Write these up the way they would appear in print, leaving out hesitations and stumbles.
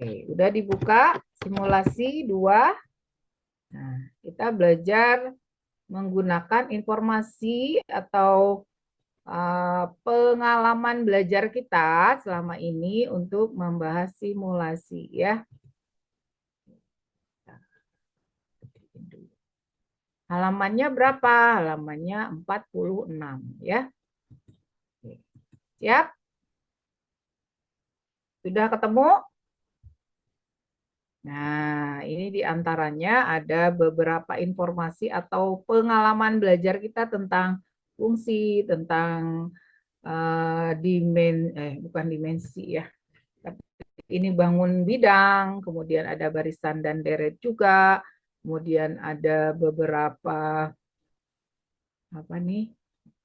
Oke, udah dibuka simulasi 2. Nah, kita belajar menggunakan informasi atau pengalaman belajar kita selama ini untuk membahas simulasi ya. Halamannya berapa? Halamannya 46 ya. Siap? Sudah ketemu? Nah, ini diantaranya ada beberapa informasi atau pengalaman belajar kita tentang fungsi, tentang bukan dimensi ya. Ini bangun bidang, kemudian ada barisan dan deret juga, kemudian ada beberapa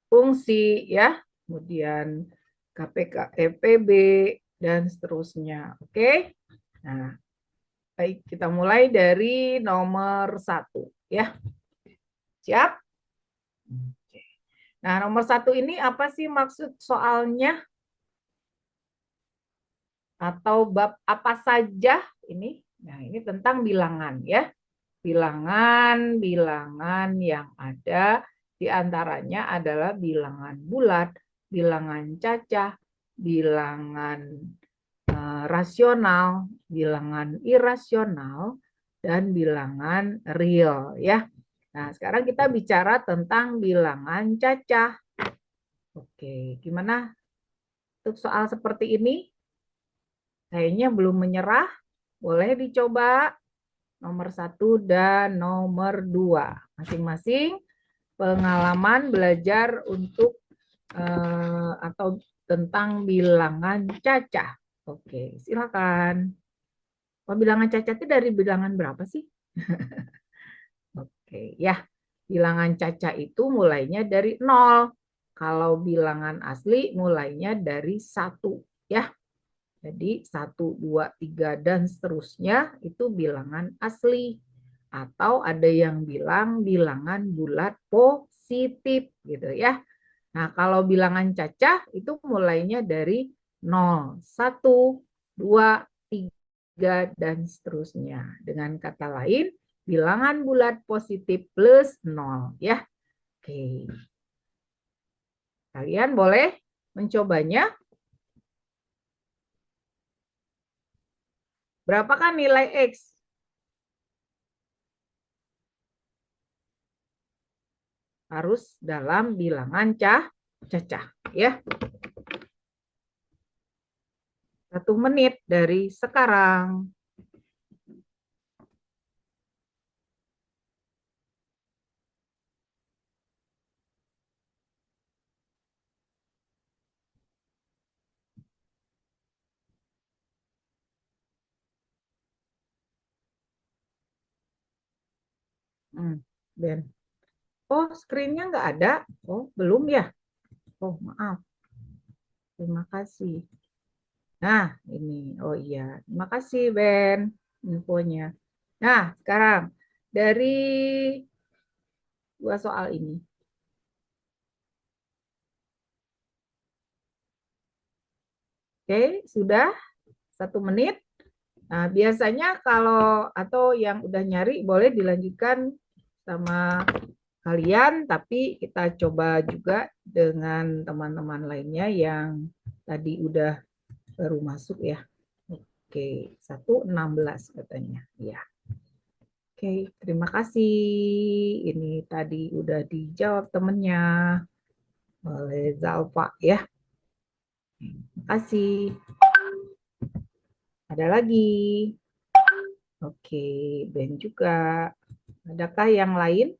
fungsi ya, kemudian KPK, EPB dan seterusnya. Oke. Nah, baik, kita mulai dari nomor 1 ya. Siap? Nah, nomor 1 ini apa sih maksud soalnya? Atau bab apa saja ini? Nah, ini tentang bilangan ya. Bilangan yang ada diantaranya adalah bilangan bulat, bilangan cacah, bilangan rasional, bilangan irasional, dan bilangan real ya. Nah, sekarang kita bicara tentang bilangan cacah. Oke, gimana untuk soal seperti ini? Kayaknya belum menyerah. Boleh dicoba nomor 1 dan nomor 2. Masing-masing pengalaman belajar untuk atau tentang bilangan cacah. Oke, silakan. Bilangan cacah itu dari bilangan berapa sih? Oke, ya. Bilangan cacah itu mulainya dari 0. Kalau bilangan asli mulainya dari 1, ya. Jadi 1, 2, 3, dan seterusnya itu bilangan asli. Atau ada yang bilang bilangan bulat positif gitu ya. Nah, kalau bilangan cacah itu mulainya dari 0, 1, 2, 3, dan seterusnya. Dengan kata lain, bilangan bulat positif plus 0 ya. Oke. Kalian boleh mencobanya. Berapakah nilai X? Harus dalam bilangan cacah ya. 1 menit dari sekarang. Ben. Oh, screen-nya nggak ada. Oh, belum ya? Oh, maaf. Terima kasih. Nah, ini. Oh iya. Terima kasih, Ben. Infonya. Nah, sekarang dari 2 soal ini. Oke, sudah 1 menit. Nah, biasanya kalau atau yang udah nyari boleh dilanjutkan sama kalian, tapi kita coba juga dengan teman-teman lainnya yang tadi udah baru masuk ya. Oke, 1:16 katanya. Ya. Oke, terima kasih. Ini tadi udah dijawab temennya oleh Zalfa ya. Terima kasih. Ada lagi. Oke, Ben juga. Adakah yang lain?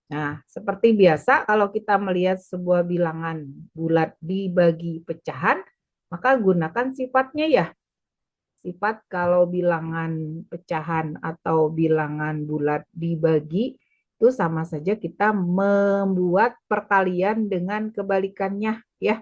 Nah, seperti biasa kalau kita melihat sebuah bilangan bulat dibagi pecahan, maka gunakan sifatnya ya. Sifat kalau bilangan pecahan atau bilangan bulat dibagi itu sama saja kita membuat perkalian dengan kebalikannya ya.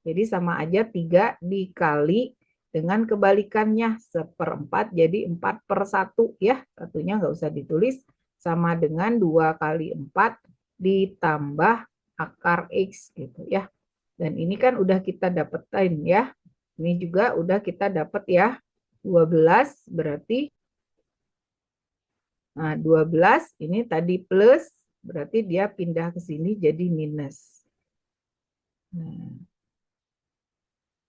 Jadi sama aja 3 dikali dengan kebalikannya 1/4 jadi 4/1 ya. Satunya nggak usah ditulis, sama dengan 2 kali 4 ditambah akar X gitu ya. Dan ini kan udah kita dapetin ya. Ini juga udah kita dapat ya. 12 berarti, nah 12 ini tadi plus, berarti dia pindah ke sini jadi minus. Nah,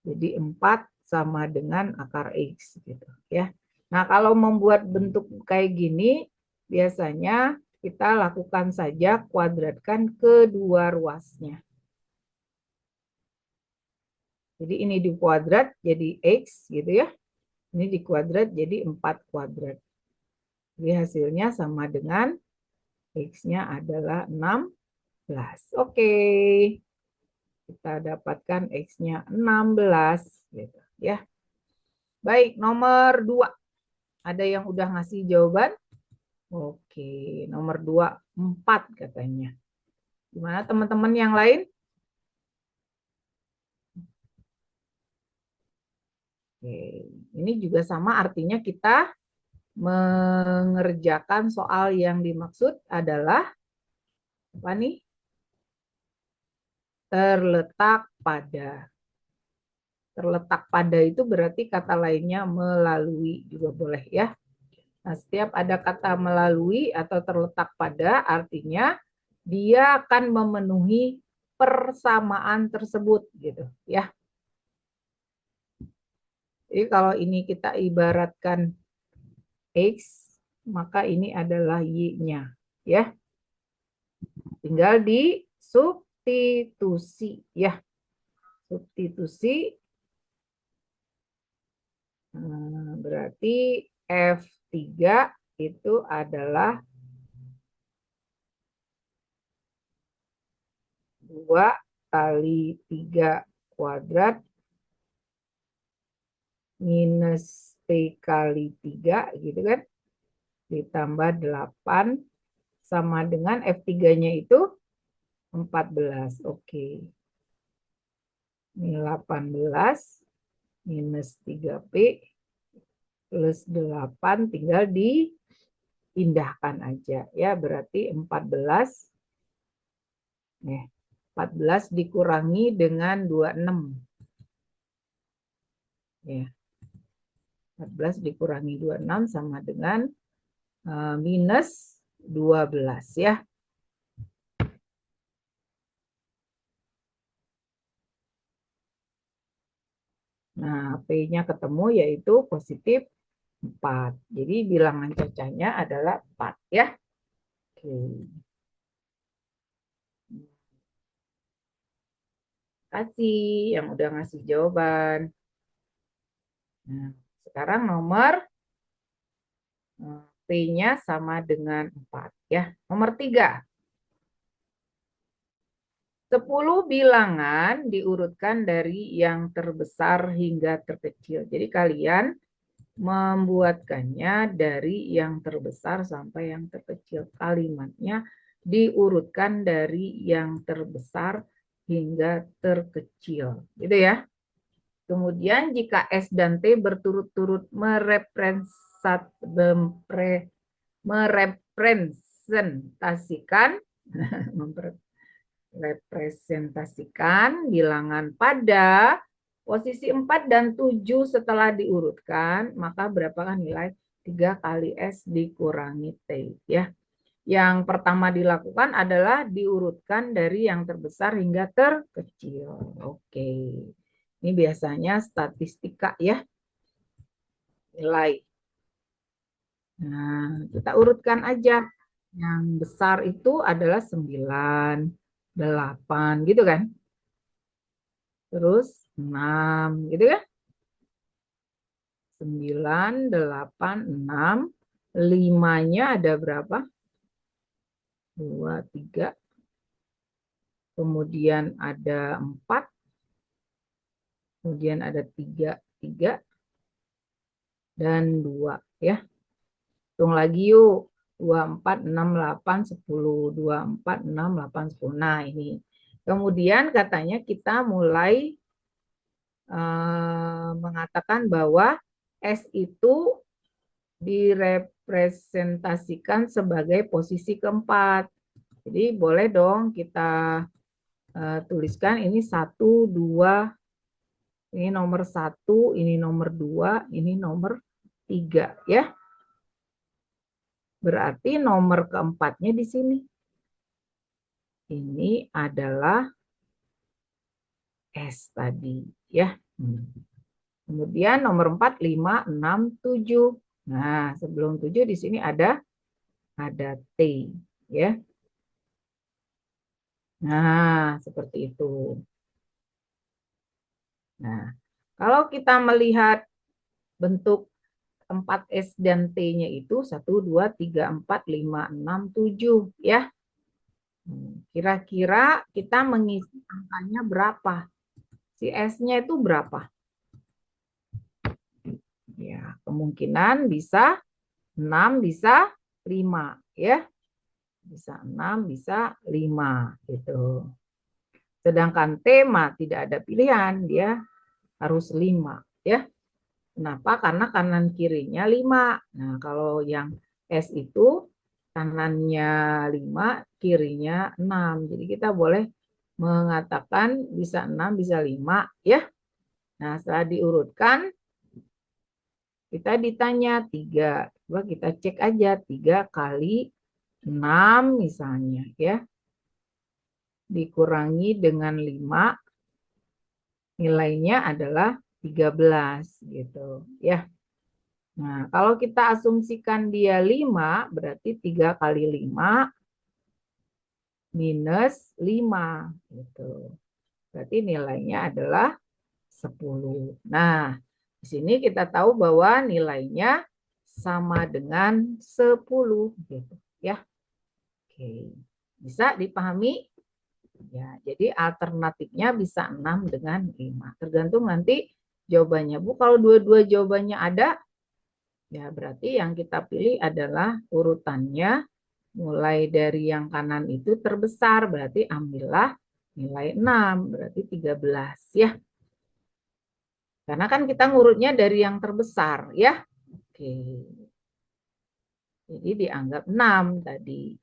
jadi 4 sama dengan akar X gitu ya. Nah, kalau membuat bentuk kayak gini, biasanya kita lakukan saja kuadratkan kedua ruasnya. Jadi ini di kuadrat jadi X gitu ya. Ini di kuadrat jadi 4 kuadrat. Jadi hasilnya sama dengan X-nya adalah 16. Oke. Kita dapatkan X-nya 16 gitu ya. Baik, nomor 2. Ada yang udah ngasih jawaban? Oke, nomor 2 4 katanya. Gimana teman-teman yang lain? Oke, ini juga sama artinya kita mengerjakan soal yang dimaksud adalah apa nih? Terletak pada. Terletak pada itu berarti kata lainnya melalui juga boleh ya. Nah, setiap ada kata melalui atau terletak pada artinya dia akan memenuhi persamaan tersebut gitu ya. Jadi kalau ini kita ibaratkan X, maka ini adalah Y-nya ya. Tinggal disubstitusi ya. Substitusi berarti F3 itu adalah 2 kali 3 kuadrat minus P kali 3 gitu kan. Ditambah 8 sama dengan F3-nya itu 14. Oke. Ini 18 minus 3P plus 8 tinggal dipindahkan aja ya, berarti 14 nih. 14 dikurangi dengan 26. Ya. 14 dikurangi 26 sama dengan minus 12 ya. Nah, P-nya ketemu yaitu positif 4. Jadi bilangan cacahnya adalah 4 ya. Oke. Terima kasih yang udah ngasih jawaban. Nah, sekarang nomor P-nya sama dengan 4 ya. Nomor 3. 10 bilangan diurutkan dari yang terbesar hingga terkecil. Jadi kalian membuatkannya dari yang terbesar sampai yang terkecil. Kalimatnya diurutkan dari yang terbesar hingga terkecil. Gitu ya. Kemudian jika S dan T berturut-turut merepresentasikan bilangan pada posisi 4 dan 7 setelah diurutkan, maka berapakah nilai 3 kali S dikurangi T ya. Yang pertama dilakukan adalah diurutkan dari yang terbesar hingga terkecil. Oke. Ini biasanya statistika ya. Nilai. Nah, kita urutkan aja. Yang besar itu adalah 9, 8 gitu kan. Terus 6 gitu ya. 9, 8, 6. 5-nya ada berapa? 2, 3. Kemudian ada 4. Kemudian ada 3, 3. Dan 2 ya. Hitung lagi yuk. 2, 4, 6, 8, 10. 2, 4, 6, 8, 10. Nah ini. Kemudian katanya kita mulai mengatakan bahwa S itu direpresentasikan sebagai posisi keempat. Jadi boleh dong kita tuliskan ini 1, 2, ini nomor 1, ini nomor 2, ini nomor 3 ya. Berarti nomor keempatnya di sini. Ini adalah S tadi ya. Kemudian nomor 4, 5, 6, 7. Nah, sebelum 7 di sini ada T ya. Nah, seperti itu. Nah, kalau kita melihat bentuk 4S dan T-nya itu 1, 2, 3, 4, 5, 6, 7 ya. Kira-kira kita mengisi angkanya berapa? Si S-nya itu berapa? Ya, kemungkinan bisa 6, bisa 5 ya. Bisa 6, bisa 5 gitu. Sedangkan tema tidak ada pilihan, dia harus 5 ya. Kenapa? Karena kanan kirinya 5. Nah, kalau yang S itu kanannya 5, kirinya 6. Jadi kita boleh mengatakan bisa 6, bisa 5 ya. Nah, setelah diurutkan kita ditanya 3. Coba kita cek aja 3 kali 6 misalnya ya. Dikurangi dengan 5 nilainya adalah 13 gitu ya. Nah, kalau kita asumsikan dia 5 berarti 3 kali 5 minus 5 gitu. Berarti nilainya adalah 10. Nah, di sini kita tahu bahwa nilainya sama dengan 10 gitu ya. Oke. Bisa dipahami? Ya, jadi alternatifnya bisa 6 dengan 5. Tergantung nanti jawabannya. Bu, kalau dua-dua jawabannya ada, ya berarti yang kita pilih adalah urutannya mulai dari yang kanan itu terbesar. Berarti ambillah nilai 6, berarti 13 ya. Karena kan kita ngurutnya dari yang terbesar ya. Oke. Jadi dianggap 6 tadi.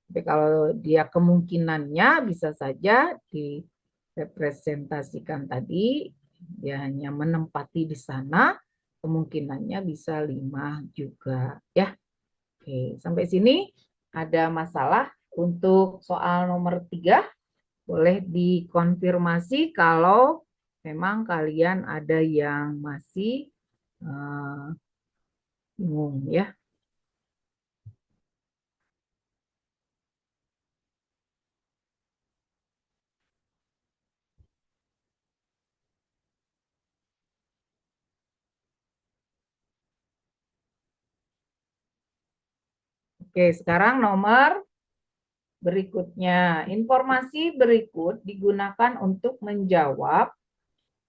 Tapi kalau dia kemungkinannya bisa saja direpresentasikan tadi, dia hanya menempati di sana, kemungkinannya bisa 5 juga. Ya, oke. Sampai sini ada masalah untuk soal nomor 3. Boleh dikonfirmasi kalau memang kalian ada yang masih bingung ya. Oke, sekarang nomor berikutnya. Informasi berikut digunakan untuk menjawab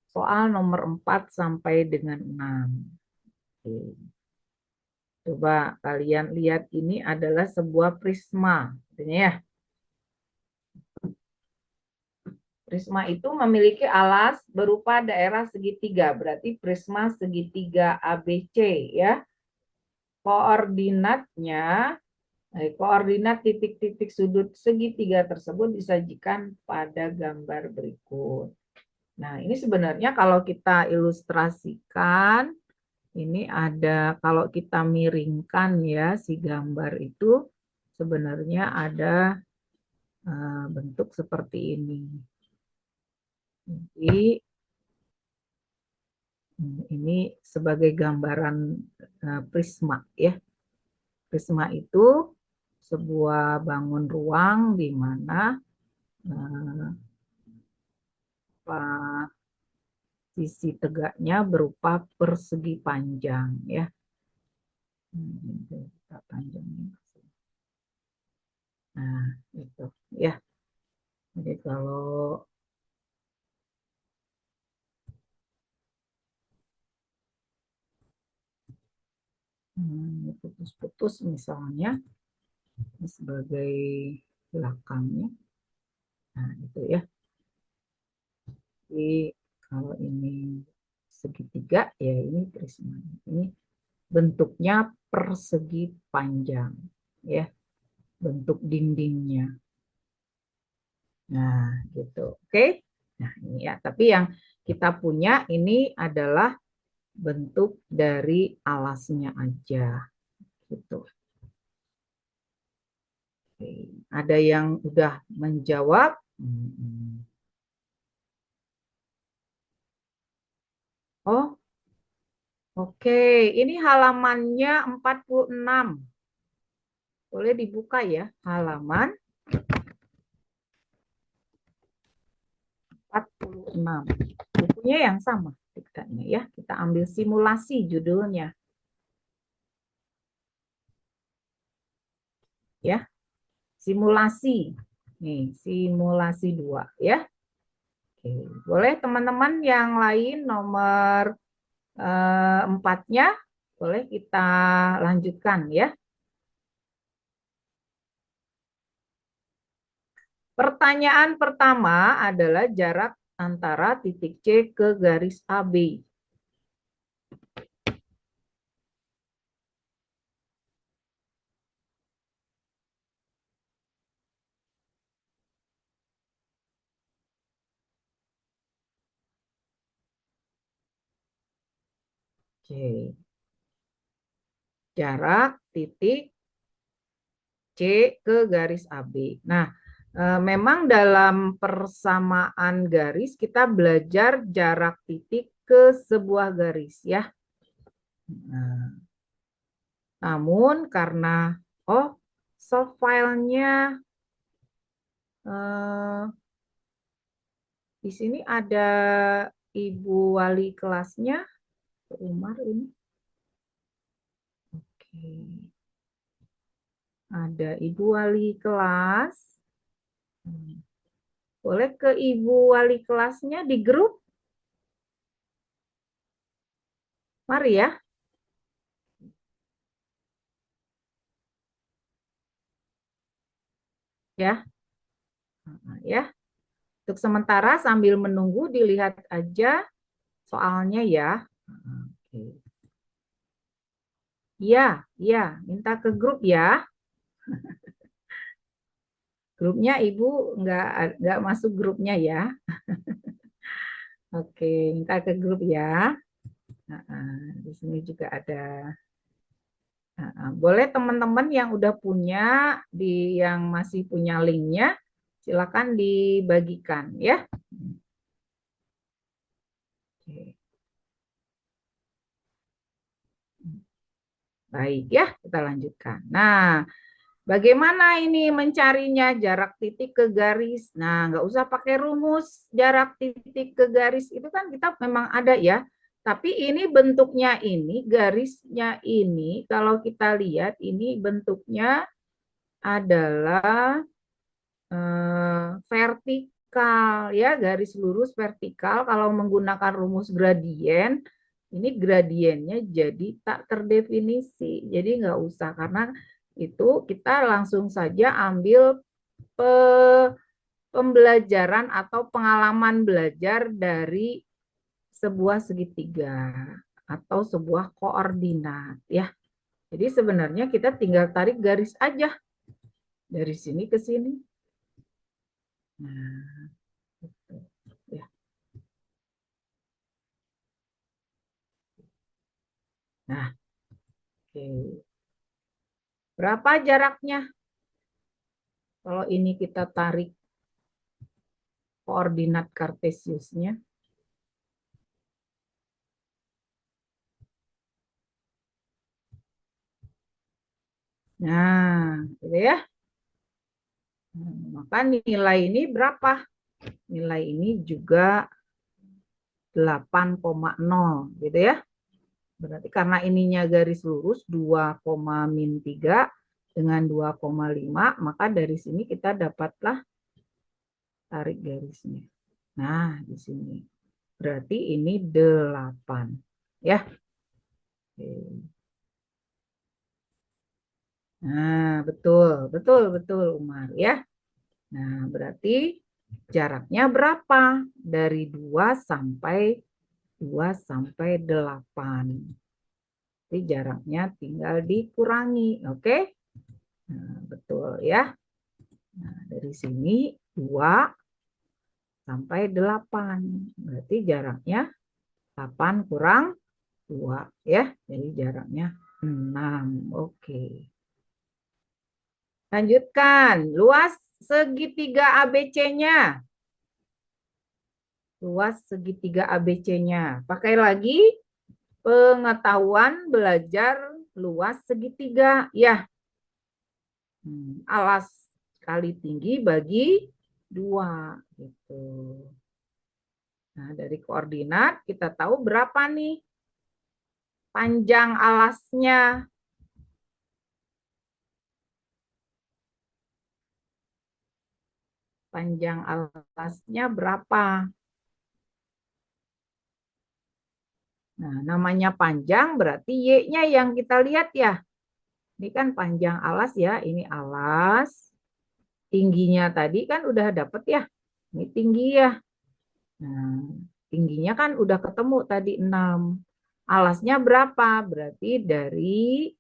soal nomor 4 sampai dengan 6. Oke. Coba kalian lihat, ini adalah sebuah prisma. Ya. Prisma itu memiliki alas berupa daerah segitiga. Berarti prisma segitiga ABC ya. Koordinatnya koordinat titik-titik sudut segitiga tersebut disajikan pada gambar berikut. Nah, ini sebenarnya kalau kita ilustrasikan, ini ada, kalau kita miringkan ya si gambar itu, sebenarnya ada bentuk seperti ini. Jadi, ini sebagai gambaran prisma ya. Prisma itu sebuah bangun ruang di mana sisi tegaknya berupa persegi panjang ya. Nah, itu ya. Jadi kalau putus-putus misalnya sebagai belakangnya. Nah, itu ya. Jadi kalau ini segitiga ya ini prisma. Ini bentuknya persegi panjang ya. Bentuk dindingnya. Nah, gitu. Oke. Nah, ini ya. Tapi yang kita punya ini adalah bentuk dari alasnya aja. Gitu. Oke. Ada yang udah menjawab? Oh, oke. Ini halamannya 46. Boleh dibuka ya, halaman 46. Bukunya yang sama dikatanya ya. Kita ambil simulasi judulnya. Ya, simulasi. Nih, simulasi 2 ya. Oke. Boleh teman-teman yang lain nomor 4-nya boleh kita lanjutkan ya. Pertanyaan pertama adalah jarak antara titik C ke garis AB. Oke. Jarak titik C ke garis AB. Nah, memang dalam persamaan garis kita belajar jarak titik ke sebuah garis ya. Nah, namun karena soft filenya di sini ada ibu wali kelasnya, Umar ini. Oke. Ada ibu wali kelas. Boleh ke ibu wali kelasnya di grup? Mari ya. Ya. Ya. Untuk sementara sambil menunggu dilihat aja soalnya ya. Oke. Iya, iya, minta ke grup ya. Grupnya Ibu nggak masuk grupnya ya. Oke, minta ke grup ya. Di sini juga ada. Boleh teman-teman yang udah punya, yang masih punya linknya, silakan dibagikan ya. Oke. Baik ya, kita lanjutkan. Nah, bagaimana ini mencarinya jarak titik ke garis? Nah, nggak usah pakai rumus jarak titik ke garis, itu kan kita memang ada ya. Tapi ini bentuknya ini, garisnya ini, kalau kita lihat ini bentuknya adalah vertikal ya, garis lurus vertikal. Kalau menggunakan rumus gradien, ini gradiennya jadi tak terdefinisi. Jadi nggak usah, karena itu kita langsung saja ambil pembelajaran atau pengalaman belajar dari sebuah segitiga atau sebuah koordinat ya. Jadi sebenarnya kita tinggal tarik garis aja dari sini ke sini. Nah, gitu. Ya. Nah, oke. Berapa jaraknya? Kalau ini kita tarik koordinat kartesiusnya. Nah, gitu ya. Maka nilai ini berapa? Nilai ini juga 8,0 gitu ya. Berarti karena ininya garis lurus 2,-3 dengan 2,5, maka dari sini kita dapatlah tarik garisnya. Nah, di sini. Berarti ini 8. Ya. Oke. Nah, betul, betul, betul, Umar ya. Nah, berarti jaraknya berapa? Dari 2 sampai 8. Jadi jaraknya tinggal dikurangi, oke? Nah, betul ya. Nah, dari sini 2 sampai 8. Berarti jaraknya 8 kurang 2 ya. Jadi jaraknya 6. Oke. Lanjutkan. Luas segitiga ABC-nya. Luas segitiga ABC-nya. Pakai lagi pengetahuan belajar luas segitiga. Ya. Alas kali tinggi bagi 2. Gitu. Nah, dari koordinat kita tahu berapa nih panjang alasnya. Panjang alasnya berapa? Nah, namanya panjang berarti Y-nya yang kita lihat ya. Ini kan panjang alas ya, ini alas. Tingginya tadi kan udah dapet ya. Ini tinggi ya. Nah, tingginya kan udah ketemu tadi 6. Alasnya berapa? Berarti dari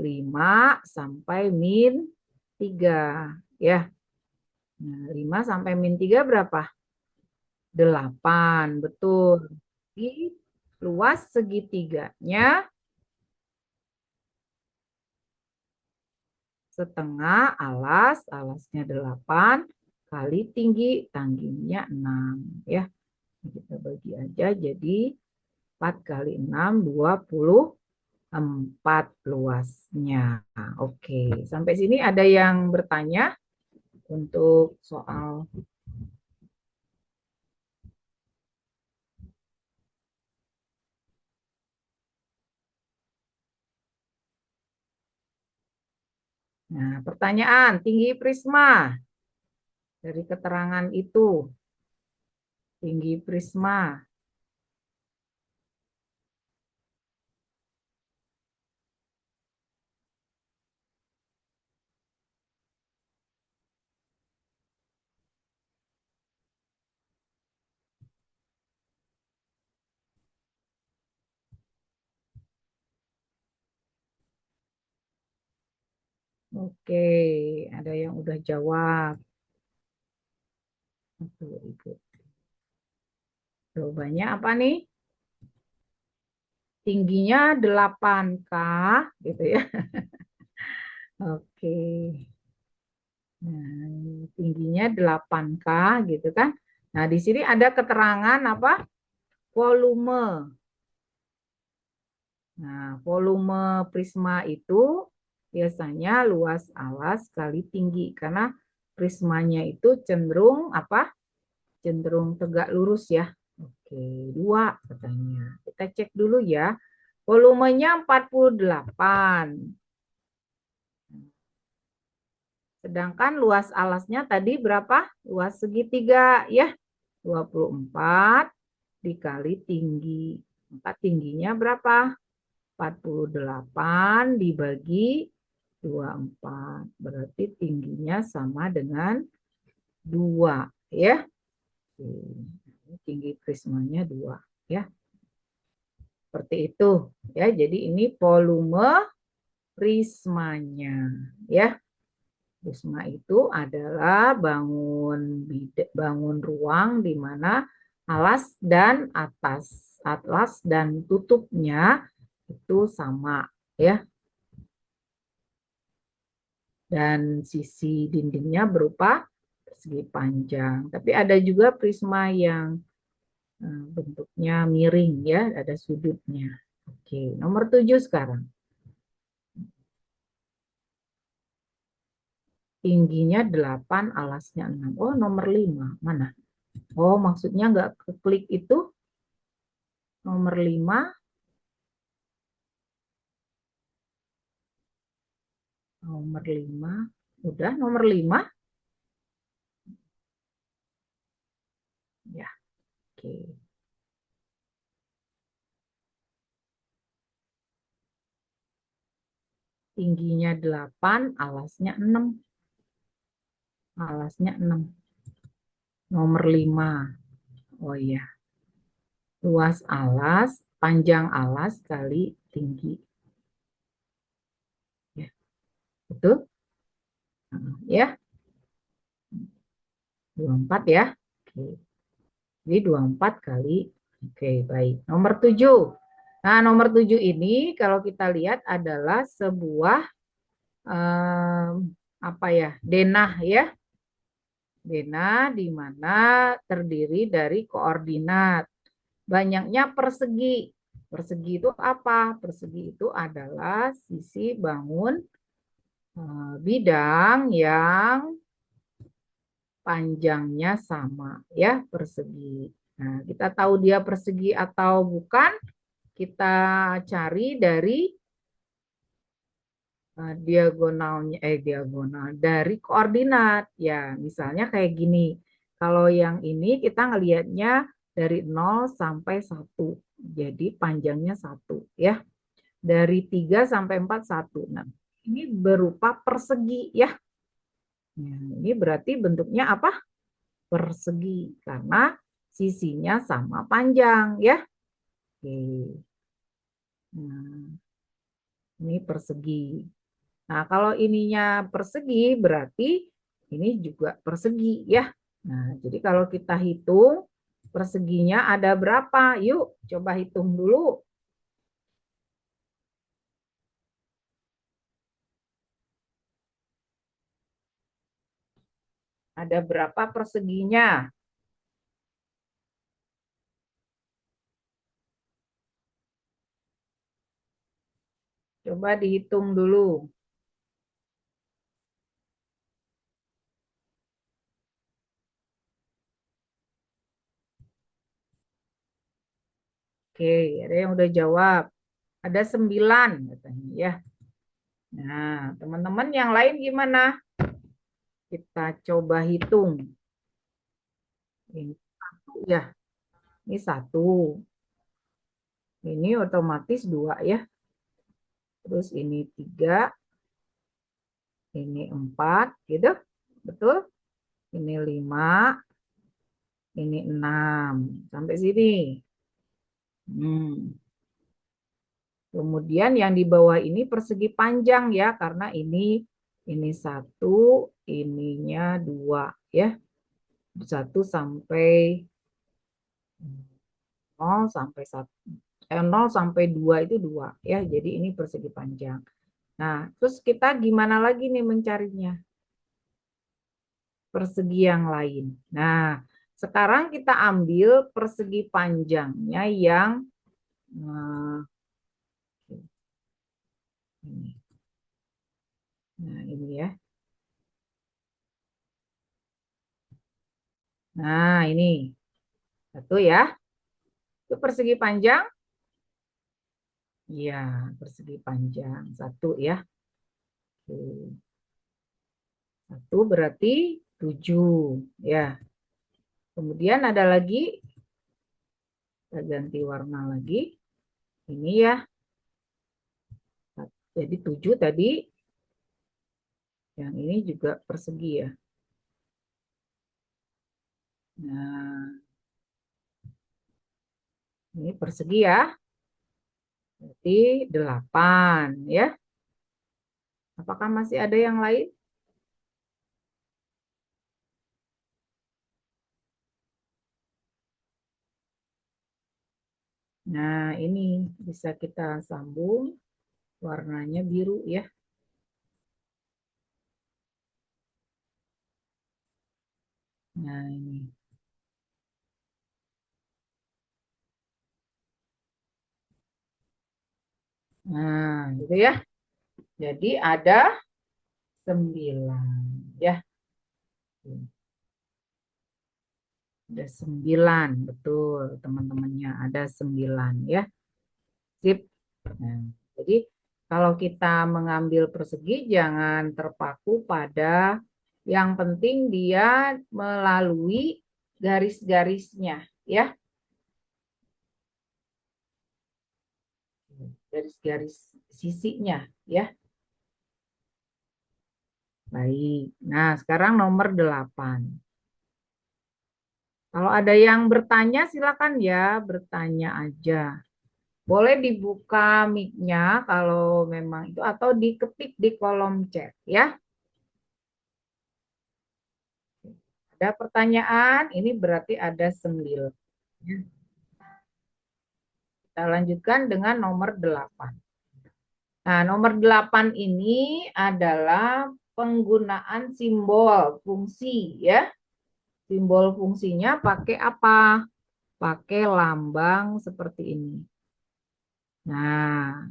5 sampai min 3. Ya. Nah, 5 sampai min 3 berapa? 8. Betul. Jadi, luas segitiganya setengah alas, alasnya 8, kali tinggi, tangginya 6. Ya, kita bagi aja jadi 4 kali 6, 24 luasnya. Oke, sampai sini ada yang bertanya untuk soal nah, pertanyaan, tinggi prisma dari keterangan itu. Tinggi prisma. Oke, ada yang udah jawab. Ibu. Jawabannya apa nih? Tingginya 8K gitu ya. Oke. Nah, tingginya 8K gitu kan. Nah, di sini ada keterangan apa? Volume. Nah, volume prisma itu biasanya luas alas kali tinggi karena prismanya itu cenderung apa? Cenderung tegak lurus ya. Oke, 2 katanya. Kita cek dulu ya. Volumenya 48. Sedangkan luas alasnya tadi berapa? Luas segitiga ya. 24 dikali tinggi. Maka tingginya berapa? 48 dibagi 24. Berarti tingginya sama dengan 2 ya. Tinggi prismanya 2 ya. Seperti itu ya. Jadi ini volume prismanya ya. Prisma itu adalah bangun ruang di mana alas dan atlas dan tutupnya itu sama ya. Dan sisi dindingnya berupa persegi panjang. Tapi ada juga prisma yang bentuknya miring ya, ada sudutnya. Oke, nomor 7 sekarang. Tingginya 8, alasnya 6. Oh, nomor 5. Mana? Oh, maksudnya nggak keklik itu. Nomor 5. Nomor 5. Udah, nomor 5. Ya, oke. Tingginya 8, alasnya 6. Alasnya 6. Nomor 5. Oh iya. Luas alas, panjang alas kali tinggi. Ya, betul? Ya. 24 ya. Oke. Jadi 24 kali. Oke, baik. Nomor 7. Nah, nomor 7 ini kalau kita lihat adalah sebuah apa ya? Denah ya. Denah di mana terdiri dari koordinat. Banyaknya persegi. Persegi itu apa? Persegi itu adalah sisi bangun bidang yang panjangnya sama ya, persegi. Nah, kita tahu dia persegi atau bukan, kita cari dari diagonal dari koordinat. Ya, misalnya kayak gini. Kalau yang ini kita ngelihatnya dari 0 sampai 1. Jadi panjangnya 1 ya. Dari 3 sampai 4 1. Nah, ini berupa persegi ya. Nah, ini berarti bentuknya apa? Persegi karena sisinya sama panjang ya. Oke. Nah, ini persegi. Nah, kalau ininya persegi berarti ini juga persegi ya. Nah, jadi kalau kita hitung perseginya ada berapa? Yuk, coba hitung dulu. Ada berapa perseginya? Coba dihitung dulu. Oke, ada yang udah jawab. Ada 9 katanya ya. Nah, teman-teman yang lain gimana? Kita coba hitung. Ini satu ya. Ini satu. Ini otomatis 2 ya. Terus ini 3. Ini 4. Gitu. Betul? Ini 5. Ini 6. Sampai sini. Hmm. Kemudian yang di bawah ini persegi panjang ya. Karena ini 1. Ininya 2 ya. 0 sampai 2 itu 2 ya. Jadi ini persegi panjang. Nah, terus kita gimana lagi nih mencarinya? Persegi yang lain. Nah, sekarang kita ambil persegi panjangnya yang ini. Nah, ini ya. Nah, ini. Satu ya. Itu persegi panjang. Iya, persegi panjang. Satu ya. Oke. Satu berarti 7. Ya. Kemudian ada lagi. Kita ganti warna lagi. Ini ya. Jadi 7 tadi. Yang ini juga persegi ya. Nah, ini persegi ya. Berarti 8 ya. Apakah masih ada yang lain? Nah, ini bisa kita sambung. Warnanya biru ya. Nah, ini. Nah, gitu ya. Jadi ada 9 ya. Ada 9, betul teman-temannya. Ada 9 ya. Sip. Nah, jadi kalau kita mengambil persegi jangan terpaku pada yang penting dia melalui garis-garisnya ya. Garis-garis sisinya ya. Baik. Nah, sekarang nomor 8. Kalau ada yang bertanya silakan ya, bertanya aja. Boleh dibuka mic-nya kalau memang itu atau diketik di kolom chat ya. ada pertanyaan, ini berarti ada 9. Kita lanjutkan dengan nomor 8. Nah, nomor 8 ini adalah penggunaan simbol fungsi ya. Simbol fungsinya pakai apa? Pakai lambang seperti ini. Nah,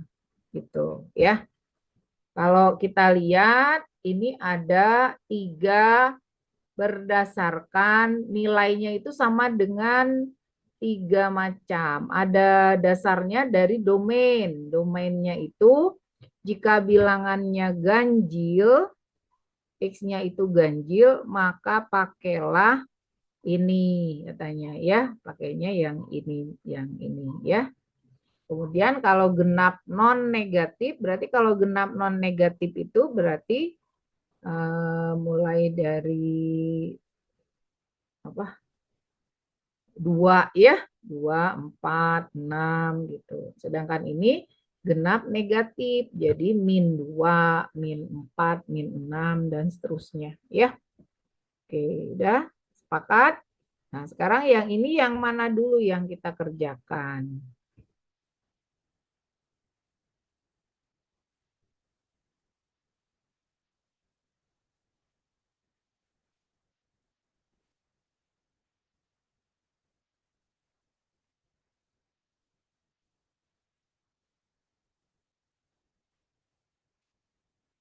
gitu ya. Kalau kita lihat ini ada 3 berdasarkan nilainya itu sama dengan 3 macam. Ada dasarnya dari domain. Domainnya itu jika bilangannya ganjil, X-nya itu ganjil, maka pakailah ini katanya ya. Pakainya yang ini ya. Kemudian kalau genap non negatif, berarti kalau genap non negatif itu berarti mulai dari apa? 2 ya, 2, 4, 6 gitu. Sedangkan ini genap negatif, jadi -2, -4, -6 dan seterusnya ya. Oke, udah sepakat? Nah, sekarang yang ini yang mana dulu yang kita kerjakan?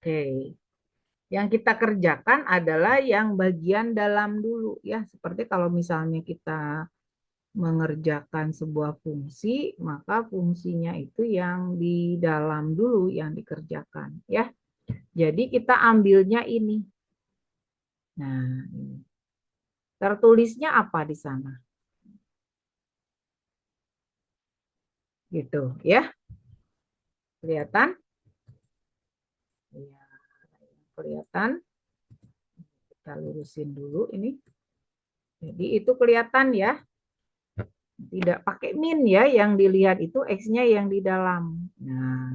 Oke. Yang kita kerjakan adalah yang bagian dalam dulu ya. Seperti kalau misalnya kita mengerjakan sebuah fungsi, maka fungsinya itu yang di dalam dulu yang dikerjakan ya. Jadi kita ambilnya ini. Nah, ini. Tertulisnya apa di sana? Gitu ya. Kelihatan? Ya, kelihatan. Kita lurusin dulu ini. Jadi itu kelihatan ya. Tidak pakai min ya, yang dilihat itu X-nya yang di dalam. Nah,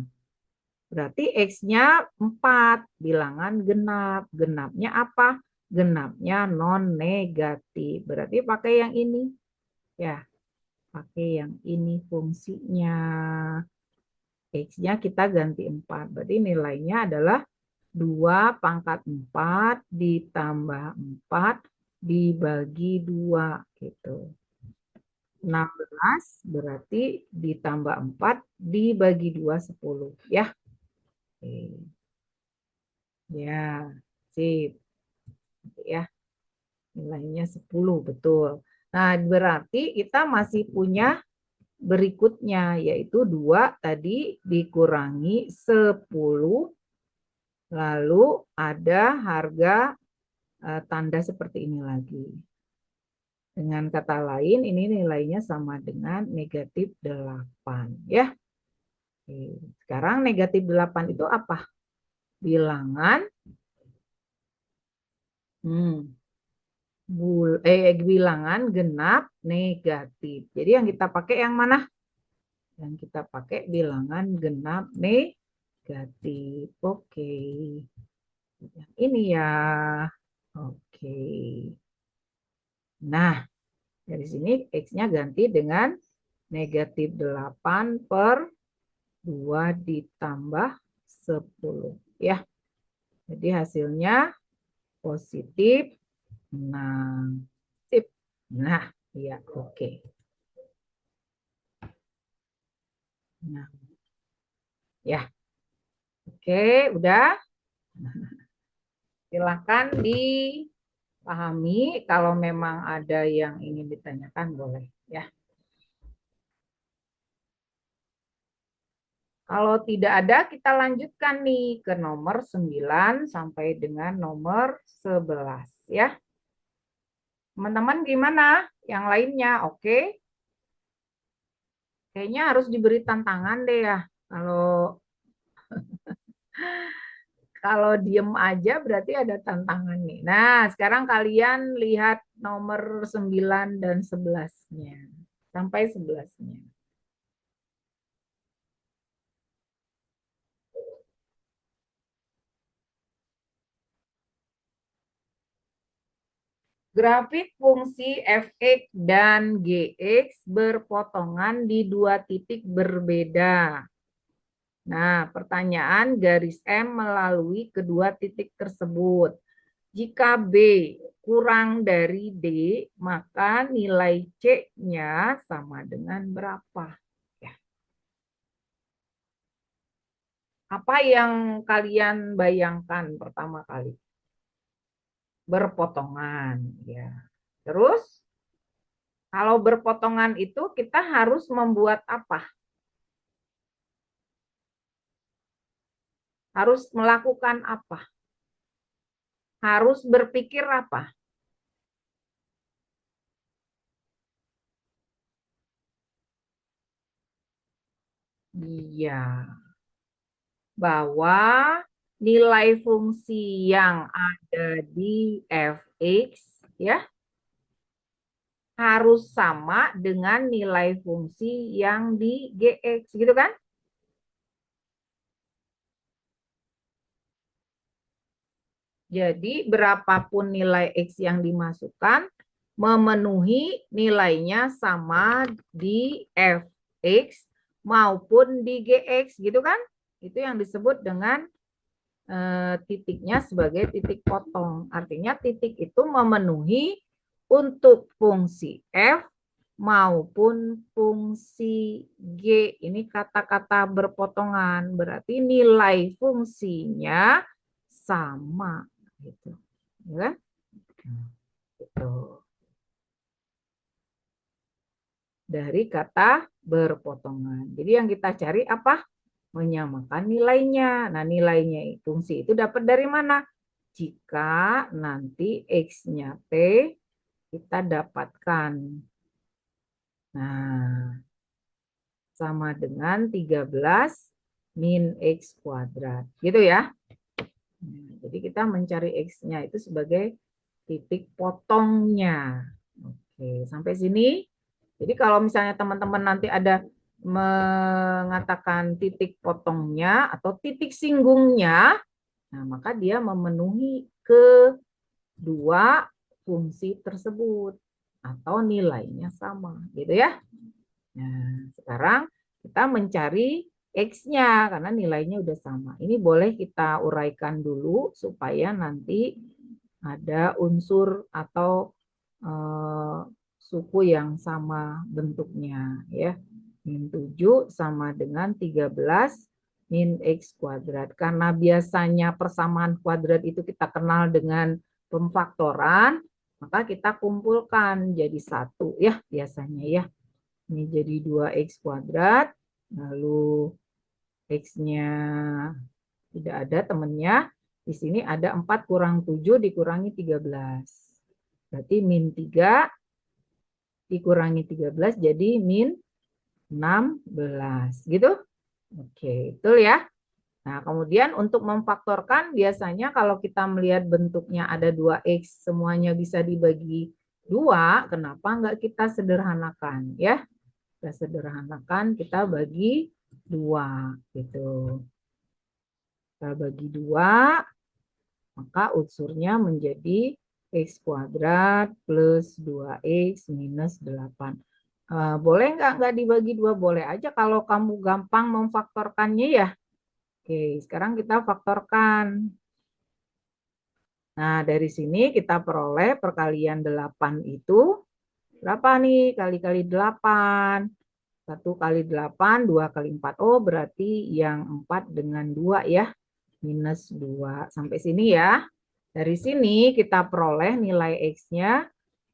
berarti X-nya 4, bilangan genap. Genapnya apa? Genapnya non negatif. Berarti pakai yang ini. Ya, pakai yang ini fungsinya. X-nya kita ganti 4. Berarti nilainya adalah 2 pangkat 4 ditambah 4 dibagi 2 gitu. 16 berarti ditambah 4 dibagi 2 10 ya. Oke. Ya, sip. Ya, nilainya 10 betul. Nah, berarti kita masih punya berikutnya yaitu 2 tadi dikurangi 10 lalu ada harga tanda seperti ini lagi. Dengan kata lain ini nilainya sama dengan negatif 8 ya. Oke. Sekarang negatif 8 itu apa? Bilangan bilangan genap negatif. Jadi yang kita pakai yang mana? Yang kita pakai bilangan genap negatif. Oke. Yang ini ya. Oke. Nah, dari sini X-nya ganti dengan negatif 8 per 2 ditambah 10. Ya. Jadi hasilnya positif 6. Sip. Nah, iya oke. Nah, ya. Oke, udah. Silakan dipahami. Kalau memang ada yang ingin ditanyakan boleh ya. Kalau tidak ada, kita lanjutkan nih ke nomor 9 sampai dengan nomor 11 ya. Teman-teman gimana? Yang lainnya oke? Kayaknya harus diberi tantangan deh ya. Kalau kalau diem aja berarti ada tantangan nih. Nah, sekarang kalian lihat nomor 9 dan 11-nya. Sampai 11-nya. Grafik fungsi f(x) dan gx berpotongan di dua titik berbeda. Nah, pertanyaan garis M melalui kedua titik tersebut. Jika B kurang dari D, maka nilai C-nya sama dengan berapa? Ya. Apa yang kalian bayangkan pertama kali? Berpotongan, ya. Terus kalau berpotongan itu kita harus membuat apa? Harus melakukan apa? Harus berpikir apa? Iya, bahwa nilai fungsi yang ada di f(x) ya harus sama dengan nilai fungsi yang di gx, gitu kan? Jadi berapapun nilai x yang dimasukkan, memenuhi nilainya sama di fx maupun di gx, gitu kan? Itu yang disebut dengan titiknya sebagai titik potong. Artinya titik itu memenuhi untuk fungsi f maupun fungsi G. Ini kata-kata berpotongan, berarti nilai fungsinya sama. Gitu. Ya? Gitu. Dari kata berpotongan. Jadi yang kita cari apa? Menyamakan nilainya. Nah, nilainya fungsi itu dapat dari mana? Jika nanti X-nya T kita dapatkan. Nah, sama dengan 13 min X kuadrat. Gitu ya. Nah, jadi kita mencari X-nya itu sebagai titik potongnya. Oke, sampai sini. Jadi kalau misalnya teman-teman nanti ada mengatakan titik potongnya atau titik singgungnya, nah maka dia memenuhi kedua fungsi tersebut atau nilainya sama, gitu ya. Nah, sekarang kita mencari X-nya karena nilainya udah sama. Ini boleh kita uraikan dulu supaya nanti ada unsur atau suku yang sama bentuknya ya. Min 7 sama dengan 13 min X kuadrat. Karena biasanya persamaan kuadrat itu kita kenal dengan pemfaktoran, maka kita kumpulkan jadi satu ya biasanya ya. Ini jadi 2X kuadrat, lalu X-nya tidak ada temennya. Di sini ada 4 kurang 7 dikurangi 13. Berarti min 3 dikurangi 13 jadi min 16. Gitu? Oke, betul ya. Nah, kemudian untuk memfaktorkan biasanya kalau kita melihat bentuknya ada 2X semuanya bisa dibagi 2, kenapa enggak kita sederhanakan ya? Kita sederhanakan, kita bagi 2 gitu. Kita bagi 2, maka unsurnya menjadi X kuadrat plus 2X minus 8. Boleh nggak dibagi 2? Boleh aja kalau kamu gampang memfaktorkannya ya. Oke, sekarang kita faktorkan. Nah, dari sini kita peroleh perkalian 8 itu berapa nih? Kali-kali 8. 1 kali 8, 2 kali 4. Oh, berarti yang 4 dengan 2 ya. Minus 2. Sampai sini ya. Dari sini kita peroleh nilai X-nya.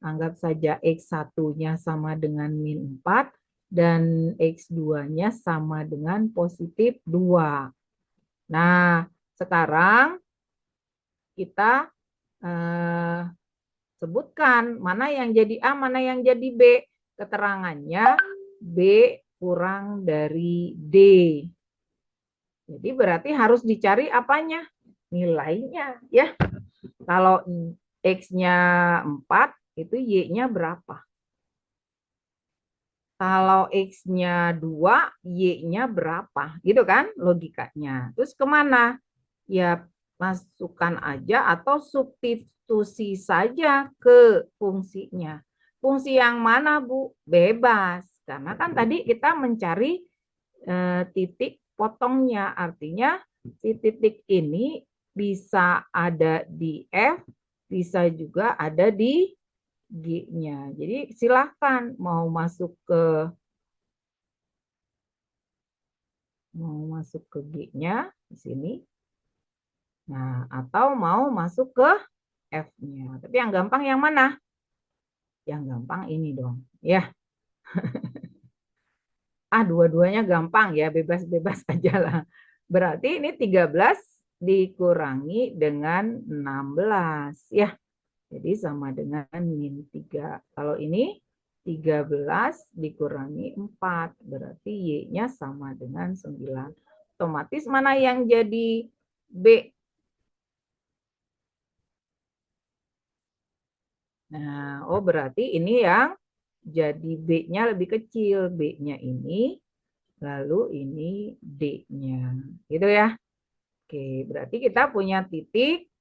Anggap saja X1-nya sama dengan min 4. Dan X2-nya sama dengan positif 2. Nah, sekarang kita sebutkan mana yang jadi A, mana yang jadi B. Keterangannya B kurang dari D. Jadi berarti harus dicari apanya? Nilainya ya. Kalau X-nya 4, itu Y-nya berapa? Kalau X-nya 2, Y-nya berapa? Gitu kan logikanya. Terus kemana? Ya masukkan aja atau substitusi saja ke fungsinya. Fungsi yang mana, Bu? Bebas. Karena kan tadi kita mencari titik potongnya. Artinya si titik ini bisa ada di F, bisa juga ada di G-nya. Jadi silahkan mau masuk ke G-nya di sini. Nah, atau mau masuk ke F-nya. Tapi yang gampang yang mana? Yang gampang ini dong. Ya, dua-duanya gampang ya, bebas-bebas aja lah. Berarti ini 13 dikurangi dengan 16 ya. Jadi sama dengan min 3. Kalau ini 13 dikurangi 4, berarti Y-nya sama dengan 9. Otomatis mana yang jadi B? Nah, berarti ini yang jadi B-nya lebih kecil. B-nya ini, lalu ini D-nya. Gitu ya. Oke, berarti kita punya titik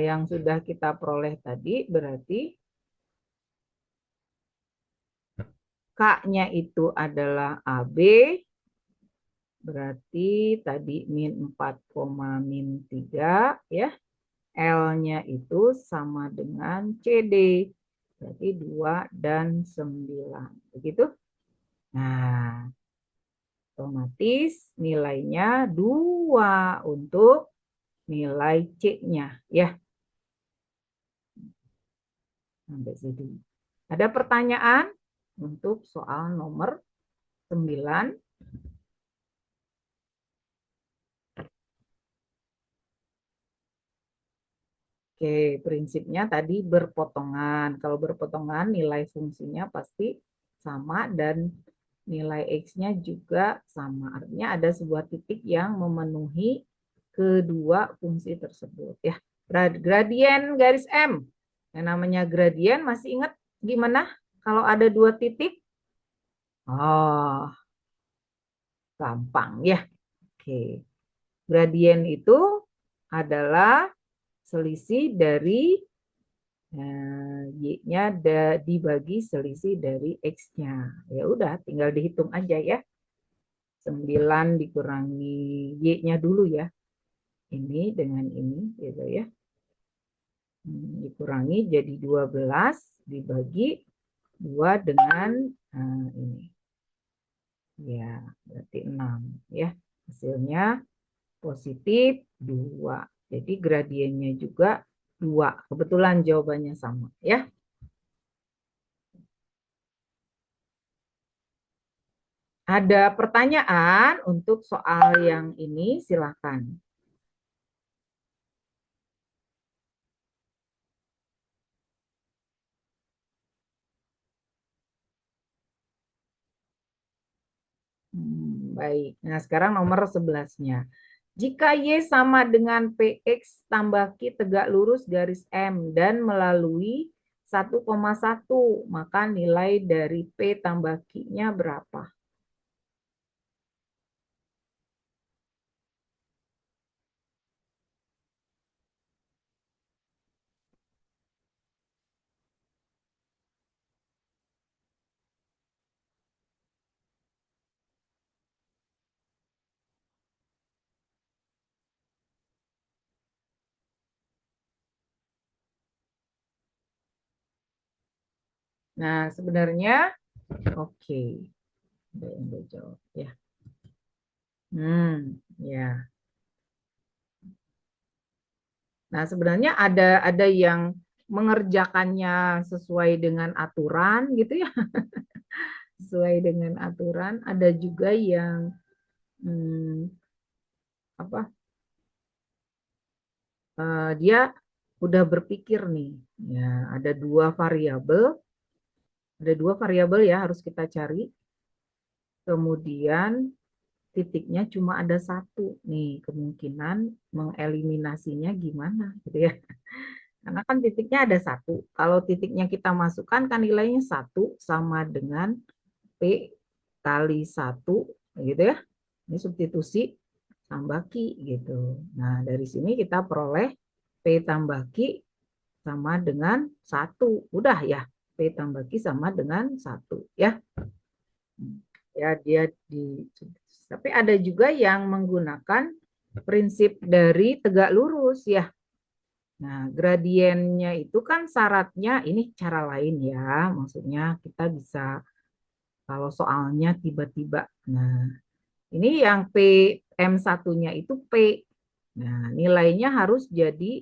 yang sudah kita peroleh tadi, berarti K-nya itu adalah AB, berarti tadi min 4, min 3, ya. L-nya itu sama dengan CD, berarti 2 dan 9. Begitu? Nah, otomatis nilainya 2 untuk nilai C-nya. Ya, sampai sini. Ada pertanyaan untuk soal nomor 9? Oke, prinsipnya tadi berpotongan. Kalau berpotongan nilai fungsinya pasti sama dan nilai X-nya juga sama. Artinya ada sebuah titik yang memenuhi kedua fungsi tersebut. Ya, gradien garis M. Yang namanya gradien masih ingat gimana kalau ada dua titik? Oh, gampang ya. Oke. Gradien itu adalah selisih dari Y-nya dibagi selisih dari X-nya. Ya udah, tinggal dihitung aja ya. 9 dikurangi Y-nya dulu ya. Ini dengan ini gitu ya. Dikurangi jadi 12 dibagi 2 dengan ini. Ya, berarti 6 ya. Hasilnya positif 2. Jadi gradiennya juga 2. Kebetulan jawabannya sama ya. Ada pertanyaan untuk soal yang ini, silakan. Baik, nah sekarang nomor 11-nya. Jika Y sama dengan PX tambah Q tegak lurus garis M dan melalui 1,1, maka nilai dari P tambah Q-nya berapa? Nah, sebenarnya oke. Ada yang jawab ya. Ya. Nah, sebenarnya ada yang mengerjakannya sesuai dengan aturan gitu ya. Sesuai dengan aturan, ada juga yang apa? Dia udah berpikir nih. Ya, ada dua variabel ya harus kita cari. Kemudian titiknya cuma ada satu nih, kemungkinan mengeliminasinya gimana gitu ya. Karena kan titiknya ada satu. Kalau titiknya kita masukkan kan nilainya 1 sama dengan P kali 1 gitu ya. Ini substitusi tambah Q gitu. Nah, dari sini kita peroleh P tambah Q sama dengan 1. Udah ya, P tambah Q sama dengan 1 ya. Ya, dia tapi ada juga yang menggunakan prinsip dari tegak lurus ya. Nah, gradiennya itu kan syaratnya ini cara lain ya. Maksudnya kita bisa kalau soalnya tiba-tiba. Nah, ini yang PM1-nya itu P. Nah, nilainya harus jadi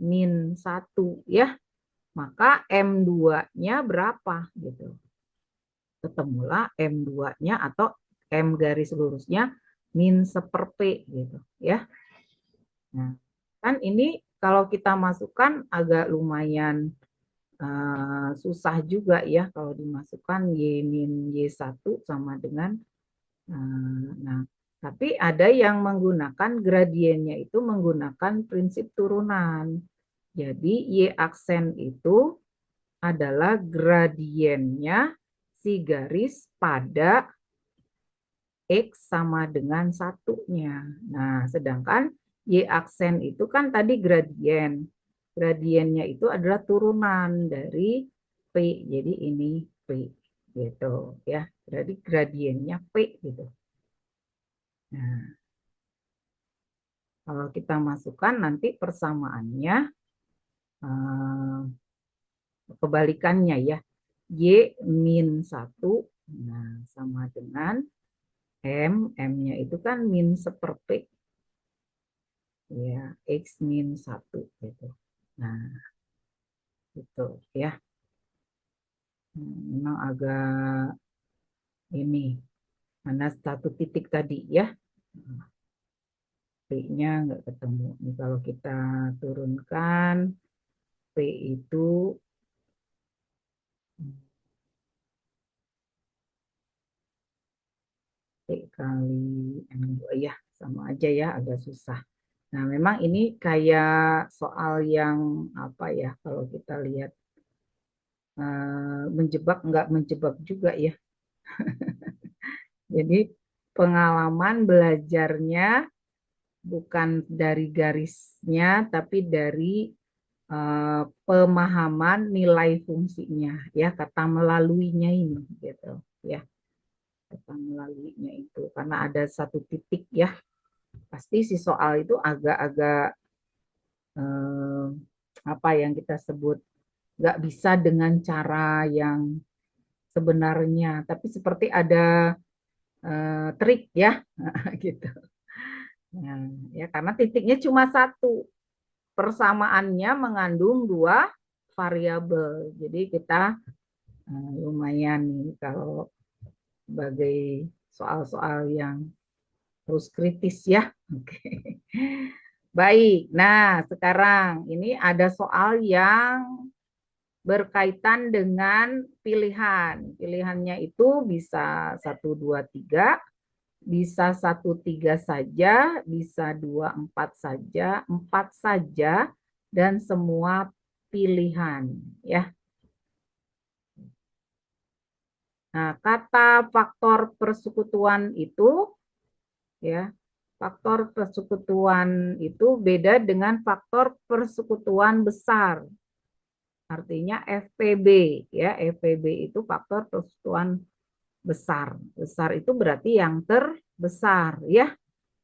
-1 ya. Maka M2-nya berapa gitu. Ketemulah M2-nya atau M garis lurusnya -1/P gitu ya. Nah, kan ini kalau kita masukkan agak lumayan susah juga ya kalau dimasukkan Y-1 sama dengan nah, tapi ada yang menggunakan gradiennya itu menggunakan prinsip turunan. Jadi Y aksen itu adalah gradiennya si garis pada X sama dengan 1-nya. Nah, sedangkan Y aksen itu kan tadi gradien. Gradiennya itu adalah turunan dari P. Jadi ini P gitu ya. Jadi gradiennya P gitu. Nah, kalau kita masukkan nanti persamaannya kebalikannya ya. Y-1 nah sama dengan M-nya itu kan -1/P ya, X-1 gitu. Nah, itu ya. Memang agak ini mana satu titik tadi ya. P-nya nggak ketemu. Ini kalau kita turunkan P itu P kali M2 ya, sama aja ya, agak susah. Nah, memang ini kayak soal yang apa ya, kalau kita lihat menjebak nggak menjebak juga ya. Jadi pengalaman belajarnya bukan dari garisnya, tapi dari pemahaman nilai fungsinya, ya kata melaluinya ini, gitu ya, kata melaluinya itu karena ada satu titik ya, pasti si soal itu agak-agak apa yang kita sebut nggak bisa dengan cara yang sebenarnya, tapi seperti ada trik ya, gitu. Nah, ya karena titiknya cuma satu, persamaannya mengandung dua variabel. Jadi kita lumayan nih kalau sebagai soal-soal yang terus kritis ya. Oke. Baik. Nah, sekarang ini ada soal yang berkaitan dengan pilihan. Pilihannya itu bisa 1, 2, 3, bisa 1, 3 saja, bisa 2, 4 saja, 4 saja, dan semua pilihan. Ya. Nah, kata faktor persekutuan itu, ya, faktor persekutuan itu beda dengan faktor persekutuan besar. Artinya FPB ya, FPB itu faktor persekutuan besar. Besar itu berarti yang terbesar ya.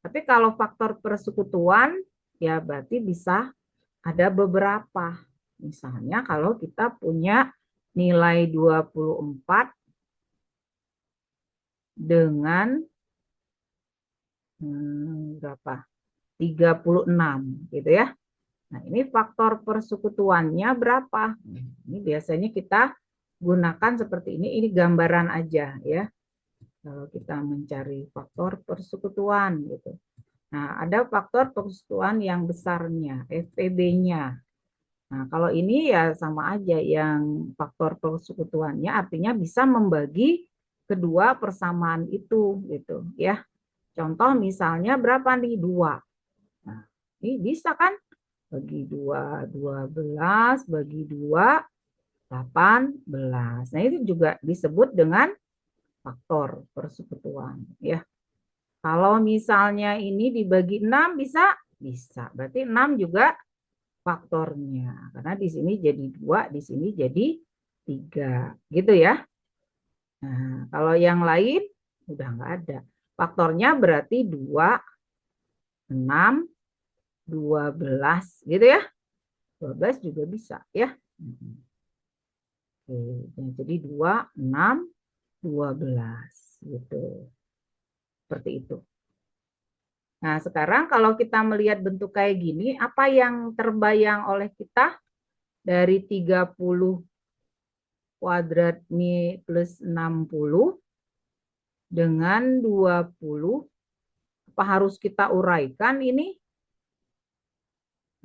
Tapi kalau faktor persekutuan ya berarti bisa ada beberapa. Misalnya kalau kita punya nilai 24 dengan berapa? 36 gitu ya. Nah, ini faktor persekutuannya berapa? Ini biasanya kita gunakan seperti ini gambaran aja ya. Kalau kita mencari faktor persekutuan gitu. Nah, ada faktor persekutuan yang besarnya, FPB-nya. Nah, kalau ini ya sama aja, yang faktor persekutuannya artinya bisa membagi kedua persamaan itu gitu ya. Contoh misalnya berapa nih? 2. Nah, ini bisa kan? Bagi 2, 12, bagi 2, 18. Nah, itu juga disebut dengan faktor persekutuan ya. Kalau misalnya ini dibagi 6 bisa? Bisa. Berarti 6 juga faktornya. Karena di sini jadi 2, di sini jadi 3. Gitu ya. Nah, kalau yang lain udah nggak ada. Faktornya berarti 2, 6, 12. Gitu ya. 12 juga bisa ya. Oke, jadi 2, 6, 12. Gitu. Seperti itu. Nah, sekarang kalau kita melihat bentuk kayak gini, apa yang terbayang oleh kita dari 30 kuadrat Mi plus 60 dengan 20? Apa harus kita uraikan ini?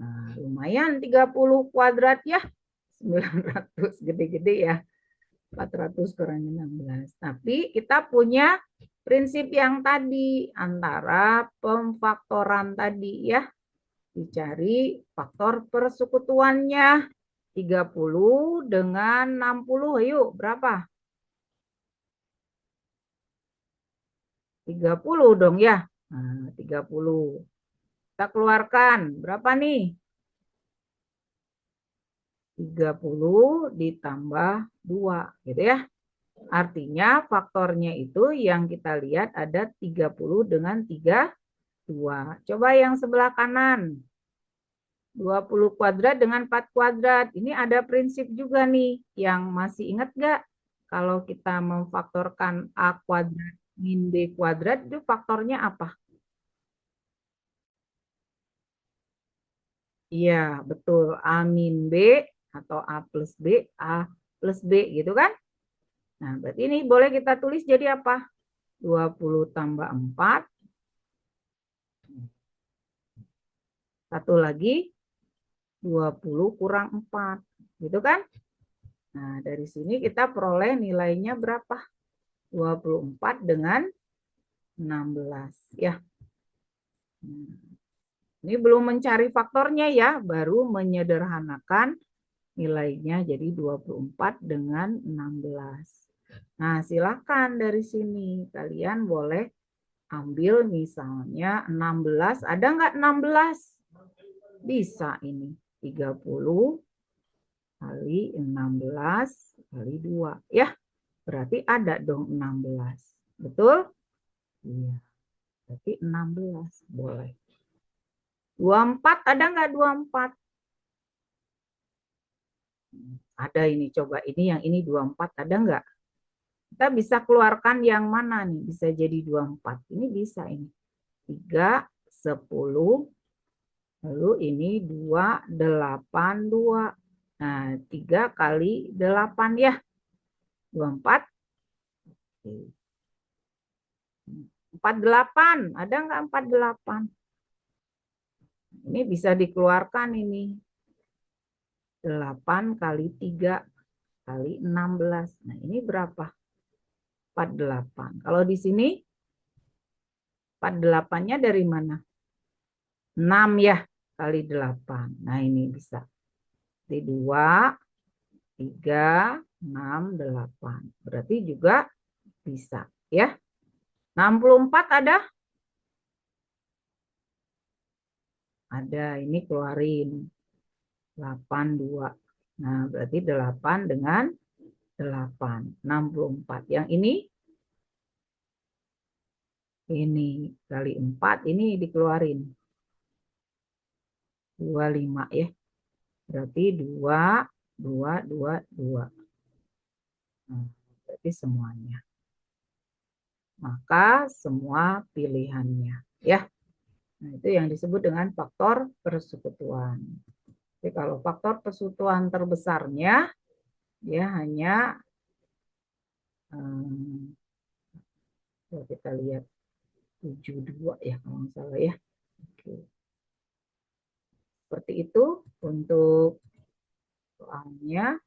Nah, lumayan 30 kuadrat ya. 900, gede-gede ya. 400 kurangi 16. Tapi kita punya prinsip yang tadi antara pemfaktoran tadi ya. Dicari faktor persekutuannya. 30 dengan 60, ayo berapa? 30 dong ya. Nah, 30. Kita keluarkan. Berapa nih? 30 ditambah 2. Gitu ya. Artinya faktornya itu yang kita lihat ada 30 dengan 32. Coba yang sebelah kanan. 20 kuadrat dengan 4 kuadrat. Ini ada prinsip juga nih. Yang masih ingat nggak? Kalau kita memfaktorkan A kuadrat min B kuadrat, itu faktornya apa? Iya, betul. A min B atau A plus B, A plus B gitu kan? Nah, berarti ini boleh kita tulis jadi apa? 20 tambah 4. Satu lagi, 20 kurang 4. Gitu kan? Nah, dari sini kita peroleh nilainya berapa? 24 dengan 16. Ya. Ini belum mencari faktornya ya, baru menyederhanakan nilainya jadi 24 dengan 16. Nah, silakan dari sini kalian boleh ambil misalnya 16. Ada nggak 16? Bisa ini. 30 kali 16 kali 2. Ya, berarti ada dong 16. Betul? Iya. Berarti 16. Boleh. 24 ada nggak 24? Ada ini, coba ini yang ini 24 ada nggak? Kita bisa keluarkan yang mana nih? Bisa jadi 24. Ini bisa ini. 3, 10, lalu ini 2, 8, 2. Nah, 3 kali 8 ya. 24. 48. Ada nggak 48? Ini bisa dikeluarkan ini. 8 kali 3 kali 16. Nah, ini berapa? 48. Kalau di sini 48-nya dari mana? 6 ya kali 8. Nah, ini bisa. Di 2, 3, 6, 8. Berarti juga bisa ya. 64 ada? Ada, ini keluarin. 8, 2. Nah, berarti 8 dengan 8. 64. Yang ini kali 4, ini dikeluarin. 25 ya. Berarti 2, 2, 2, 2. Nah, berarti semuanya. Maka semua pilihannya. Ya. Nah, itu yang disebut dengan faktor persekutuan. Jadi kalau faktor persekutuan terbesarnya, dia hanya, kita lihat, 72 ya kalau nggak salah ya. Oke. Seperti itu untuk soalnya.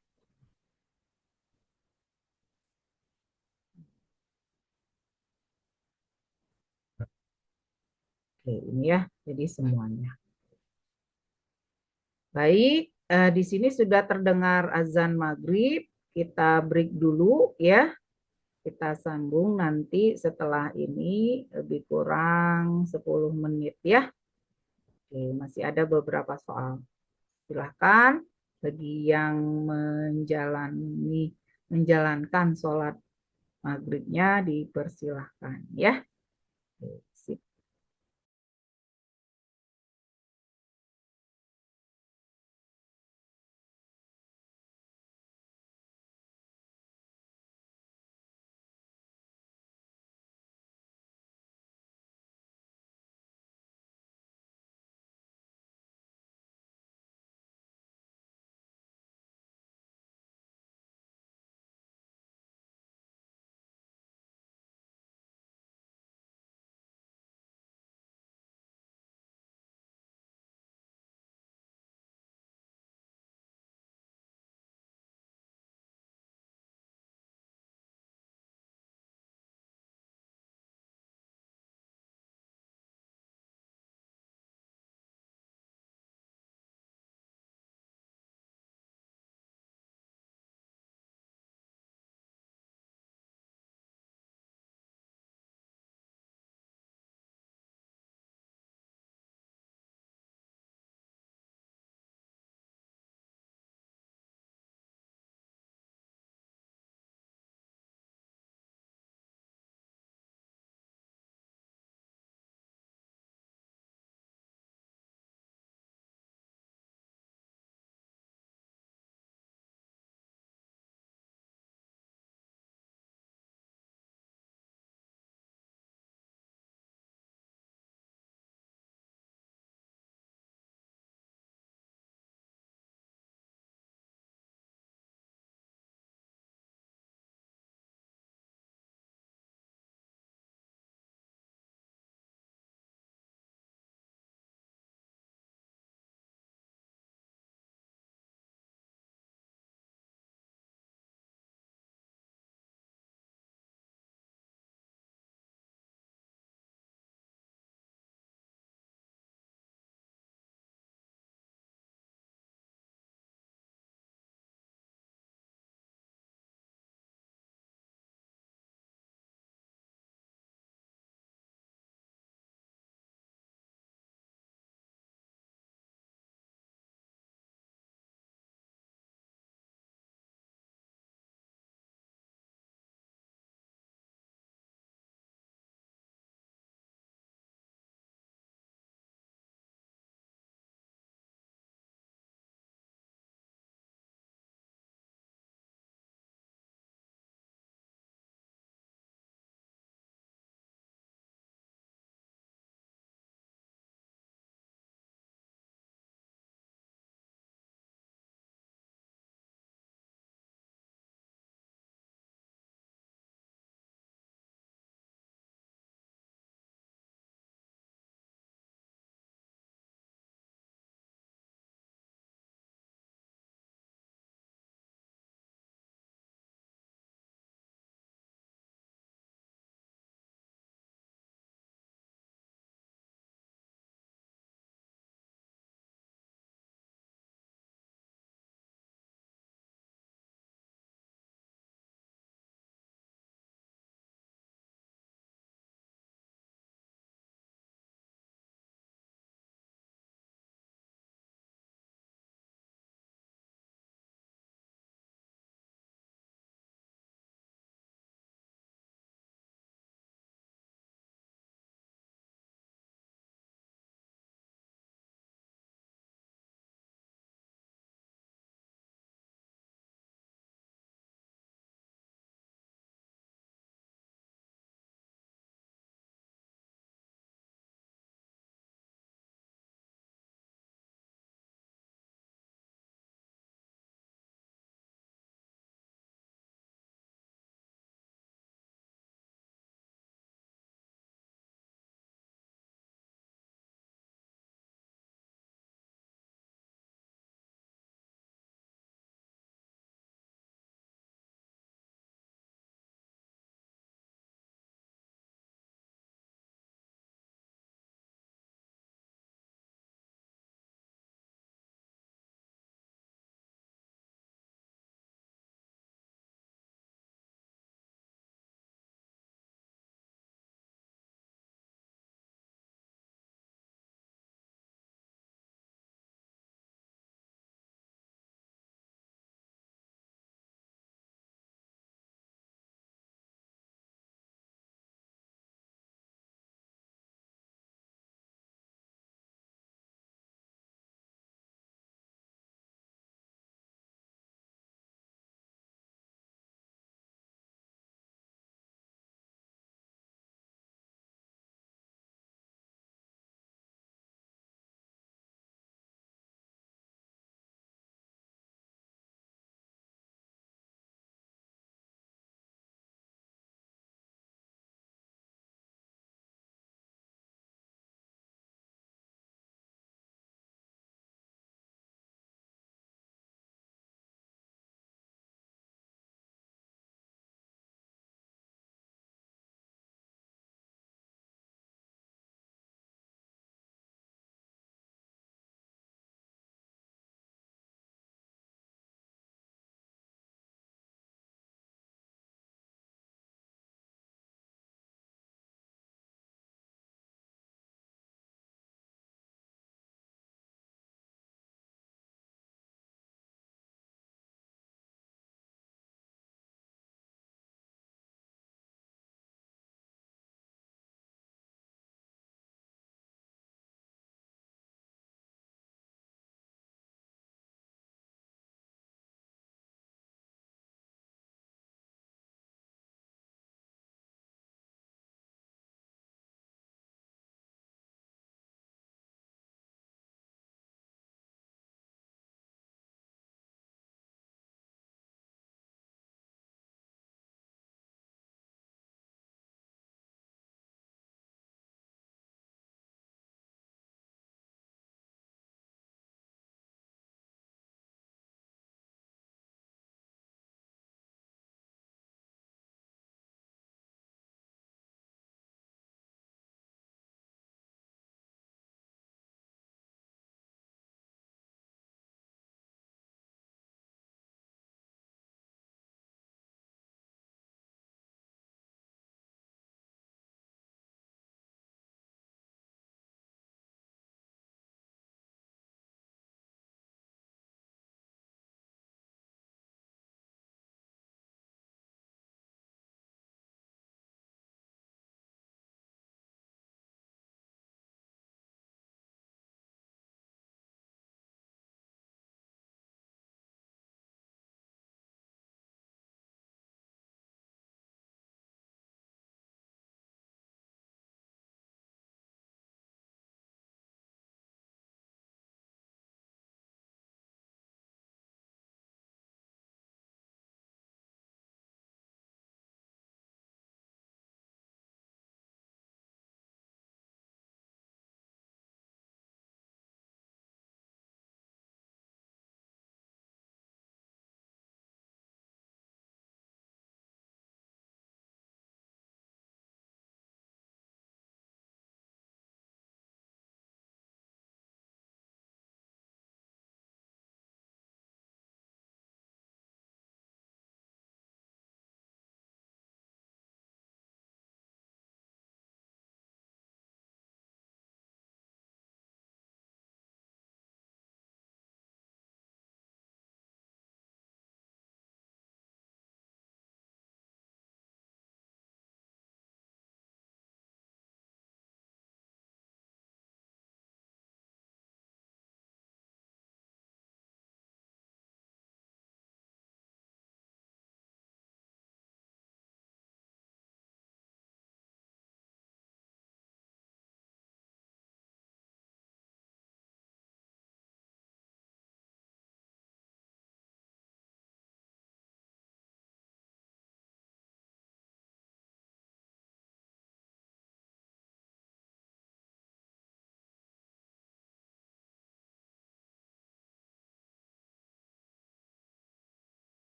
Oke, ini ya, jadi semuanya. Baik, di sini sudah terdengar azan maghrib. Kita break dulu ya. Kita sambung nanti setelah ini lebih kurang 10 menit ya. Oke, masih ada beberapa soal. Silahkan bagi yang menjalankan sholat maghribnya dipersilahkan ya. Oke, sip.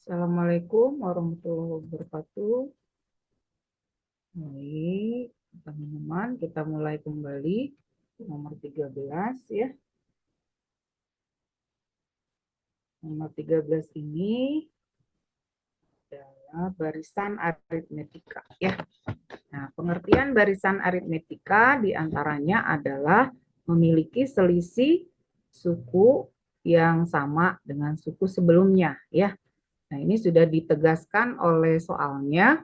Assalamualaikum warahmatullahi wabarakatuh. Baik, teman-teman, kita mulai kembali nomor 13 ya. Nomor 13 ini adalah barisan aritmetika ya. Nah, pengertian barisan aritmetika diantaranya adalah memiliki selisih suku yang sama dengan suku sebelumnya ya. Nah, ini sudah ditegaskan oleh soalnya.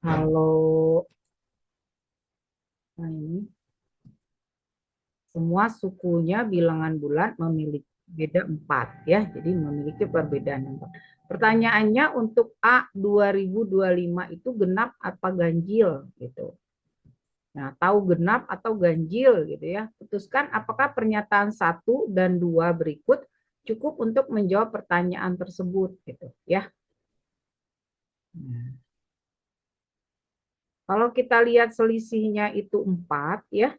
Kalau ini semua sukunya bilangan bulat memiliki beda 4 ya. Jadi memiliki perbedaan 4. Pertanyaannya untuk A 2025 itu genap apa ganjil gitu. Nah, tahu genap atau ganjil gitu ya. Putuskan apakah pernyataan 1 dan 2 berikut cukup untuk menjawab pertanyaan tersebut gitu ya. Nah, kalau kita lihat selisihnya itu 4 ya.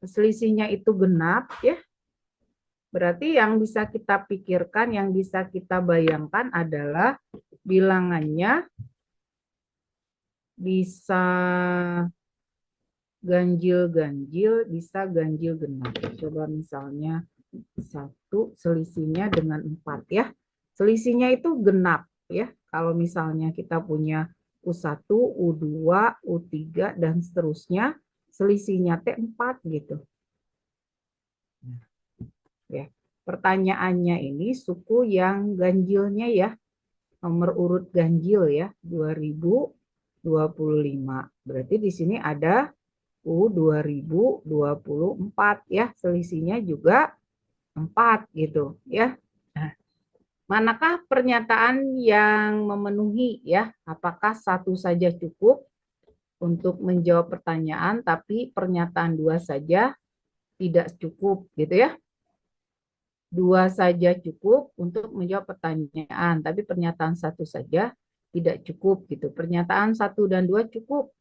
Selisihnya itu genap ya. Berarti yang bisa kita pikirkan, yang bisa kita bayangkan adalah bilangannya bisa ganjil-ganjil, bisa ganjil genap. Coba misalnya 1 selisihnya dengan 4 ya. Selisihnya itu genap ya. Kalau misalnya kita punya U1, U2, U3 dan seterusnya, selisihnya T4 gitu. Ya. Pertanyaannya ini suku yang ganjilnya ya, nomor urut ganjil ya, 2025. Berarti di sini ada U2024 ya, selisihnya juga 4 gitu ya. Nah, manakah pernyataan yang memenuhi ya? Apakah 1 saja cukup untuk menjawab pertanyaan tapi pernyataan 2 saja tidak cukup gitu ya? 2 saja cukup untuk menjawab pertanyaan, tapi pernyataan 1 saja tidak cukup gitu. Pernyataan 1 dan 2 cukup,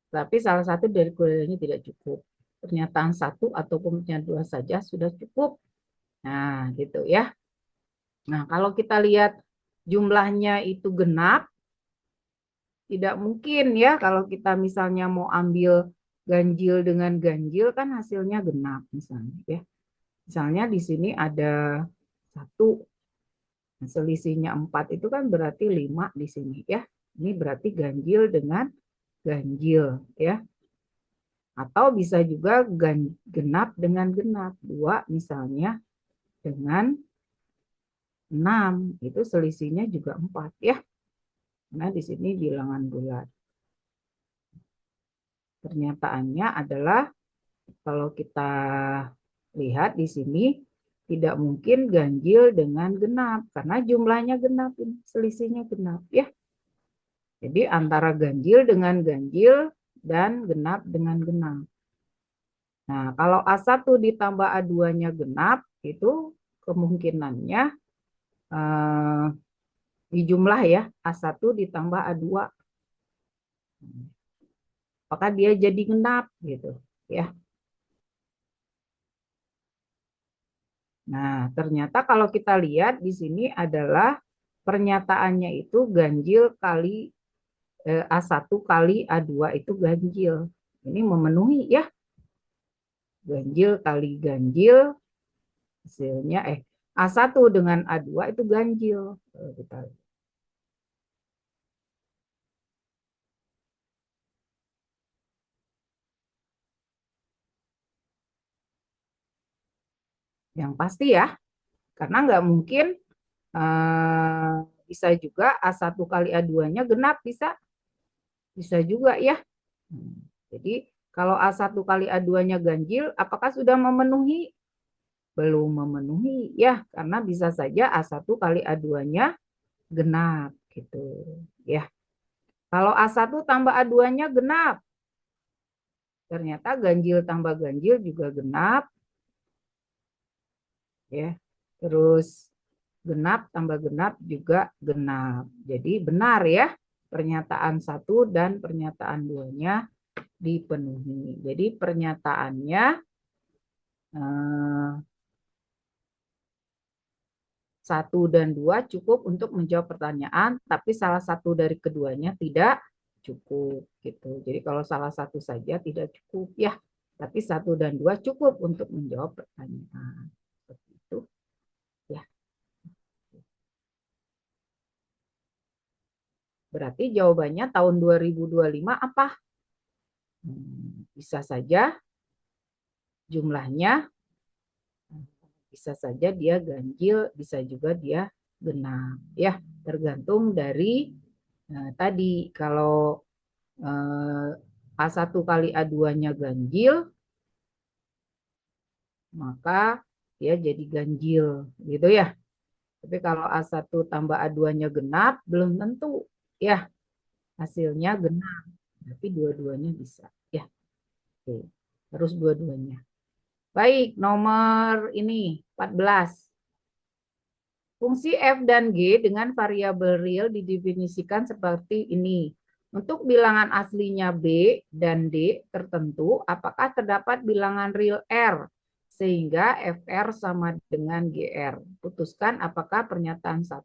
tapi salah satu dari keduanya tidak cukup. Pernyataan 1 ataupun pernyataan 2 saja sudah cukup. Nah, gitu ya. Nah, kalau kita lihat jumlahnya itu genap, tidak mungkin ya kalau kita misalnya mau ambil ganjil dengan ganjil kan hasilnya genap misalnya ya. Misalnya di sini ada 1, selisihnya 4 itu kan berarti 5 di sini ya. Ini berarti ganjil dengan ganjil ya. Atau bisa juga genap dengan genap. 2 misalnya dengan 6. Itu selisihnya juga 4 ya. Nah, di sini bilangan bulat. Pernyataannya adalah kalau kita lihat di sini tidak mungkin ganjil dengan genap karena jumlahnya genap, selisihnya genap ya. Jadi antara ganjil dengan ganjil dan genap dengan genap. Nah, kalau A1 ditambah A2-nya genap, itu kemungkinannya di jumlah ya, A1 ditambah A2. Apakah dia jadi genap gitu ya. Nah, ternyata kalau kita lihat di sini adalah pernyataannya itu ganjil kali A1 kali A2 itu ganjil. Ini memenuhi ya. Ganjil kali ganjil hasilnya A1 dengan A2 itu ganjil. Yang pasti ya, karena nggak mungkin bisa juga A1 kali A2-nya genap, bisa juga ya. Jadi kalau A1 kali A2-nya ganjil, apakah sudah memenuhi? Belum memenuhi ya, karena bisa saja A1 kali A2-nya genap gitu ya. Kalau A1 tambah A2-nya genap, ternyata ganjil tambah ganjil juga genap ya. Terus genap tambah genap juga genap. Jadi benar ya, pernyataan 1 dan pernyataan 2-nya dipenuhi. Jadi pernyataannya 1 dan 2 cukup untuk menjawab pertanyaan, tapi salah satu dari keduanya tidak cukup gitu. Jadi kalau salah satu saja tidak cukup ya, tapi 1 dan 2 cukup untuk menjawab pertanyaan. Seperti itu ya. Berarti jawabannya tahun 2025 apa? Bisa saja jumlahnya, bisa saja dia ganjil, bisa juga dia genap. Ya, tergantung dari tadi kalau A1 kali A2-nya ganjil, maka dia jadi ganjil gitu ya. Tapi kalau A1 tambah A2-nya genap, belum tentu ya hasilnya genap. Tapi dua-duanya bisa ya. Oke. Harus dua-duanya. Baik, nomor ini 14. Fungsi f dan g dengan variabel real didefinisikan seperti ini. Untuk bilangan aslinya b dan d tertentu, apakah terdapat bilangan real r sehingga fr sama dengan gr. Putuskan apakah pernyataan 1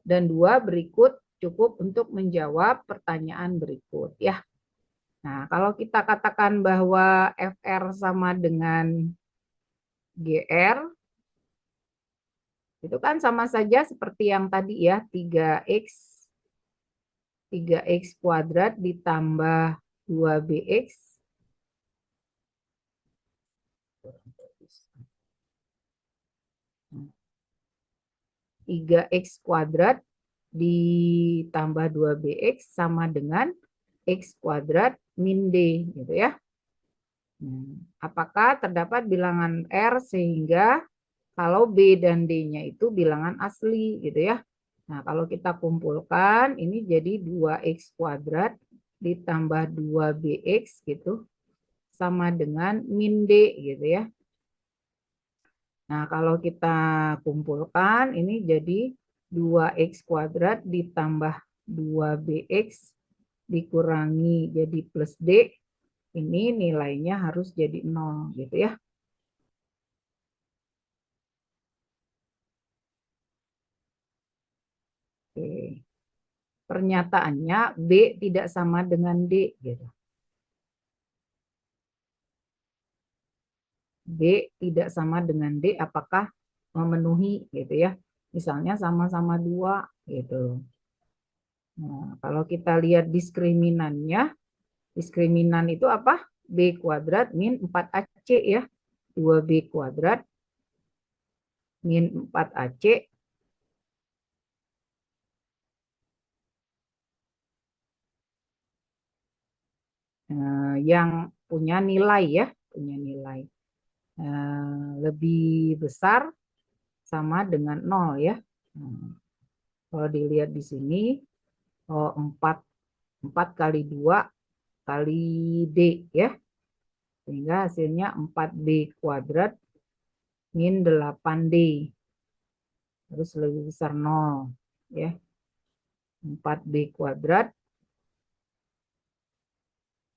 dan 2 berikut cukup untuk menjawab pertanyaan berikut ya. Nah, kalau kita katakan bahwa fr sama dengan gr, itu kan sama saja seperti yang tadi ya, 3x kuadrat ditambah 2bx 3x kuadrat ditambah 2bx sama dengan x kuadrat min d gitu ya. Apakah terdapat bilangan R sehingga kalau B dan D-nya itu bilangan asli gitu ya. Nah, kalau kita kumpulkan ini jadi 2x kuadrat ditambah 2bx gitu sama dengan min D gitu ya. Nah, kalau kita kumpulkan ini jadi 2x kuadrat ditambah 2bx dikurangi jadi plus D. Ini nilainya harus jadi 0 gitu ya. Oke. Pernyataannya B tidak sama dengan D gitu. B tidak sama dengan D apakah memenuhi gitu ya. Misalnya sama-sama 2 gitu. Nah, kalau kita lihat diskriminannya, diskriminan itu apa? B kuadrat min 4AC ya. 2B kuadrat min 4AC yang punya nilai ya, punya nilai lebih besar sama dengan 0 ya. Kalau dilihat di sini 4 kali 2 kali D ya. Sehingga hasilnya 4B kuadrat min 8D. Harus lebih besar 0 ya. 4B kuadrat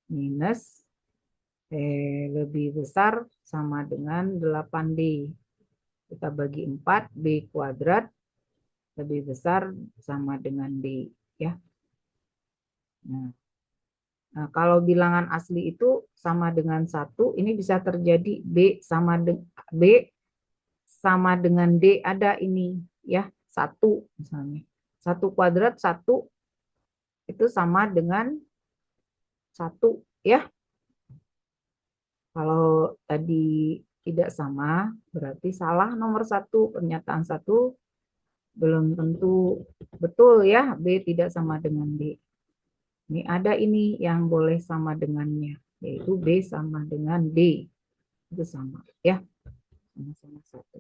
minus lebih besar sama dengan 8D. Kita bagi 4, B kuadrat lebih besar sama dengan D ya. Nah, kalau bilangan asli itu sama dengan 1, ini bisa terjadi B sama dengan D ada ini ya, 1 misalnya. 1 kuadrat 1 itu sama dengan 1 ya. Kalau tadi tidak sama, berarti salah nomor 1, pernyataan 1 belum tentu betul ya, B tidak sama dengan D. Ini ada ini yang boleh sama dengannya, yaitu B sama dengan D. Itu sama ya, sama-sama 1.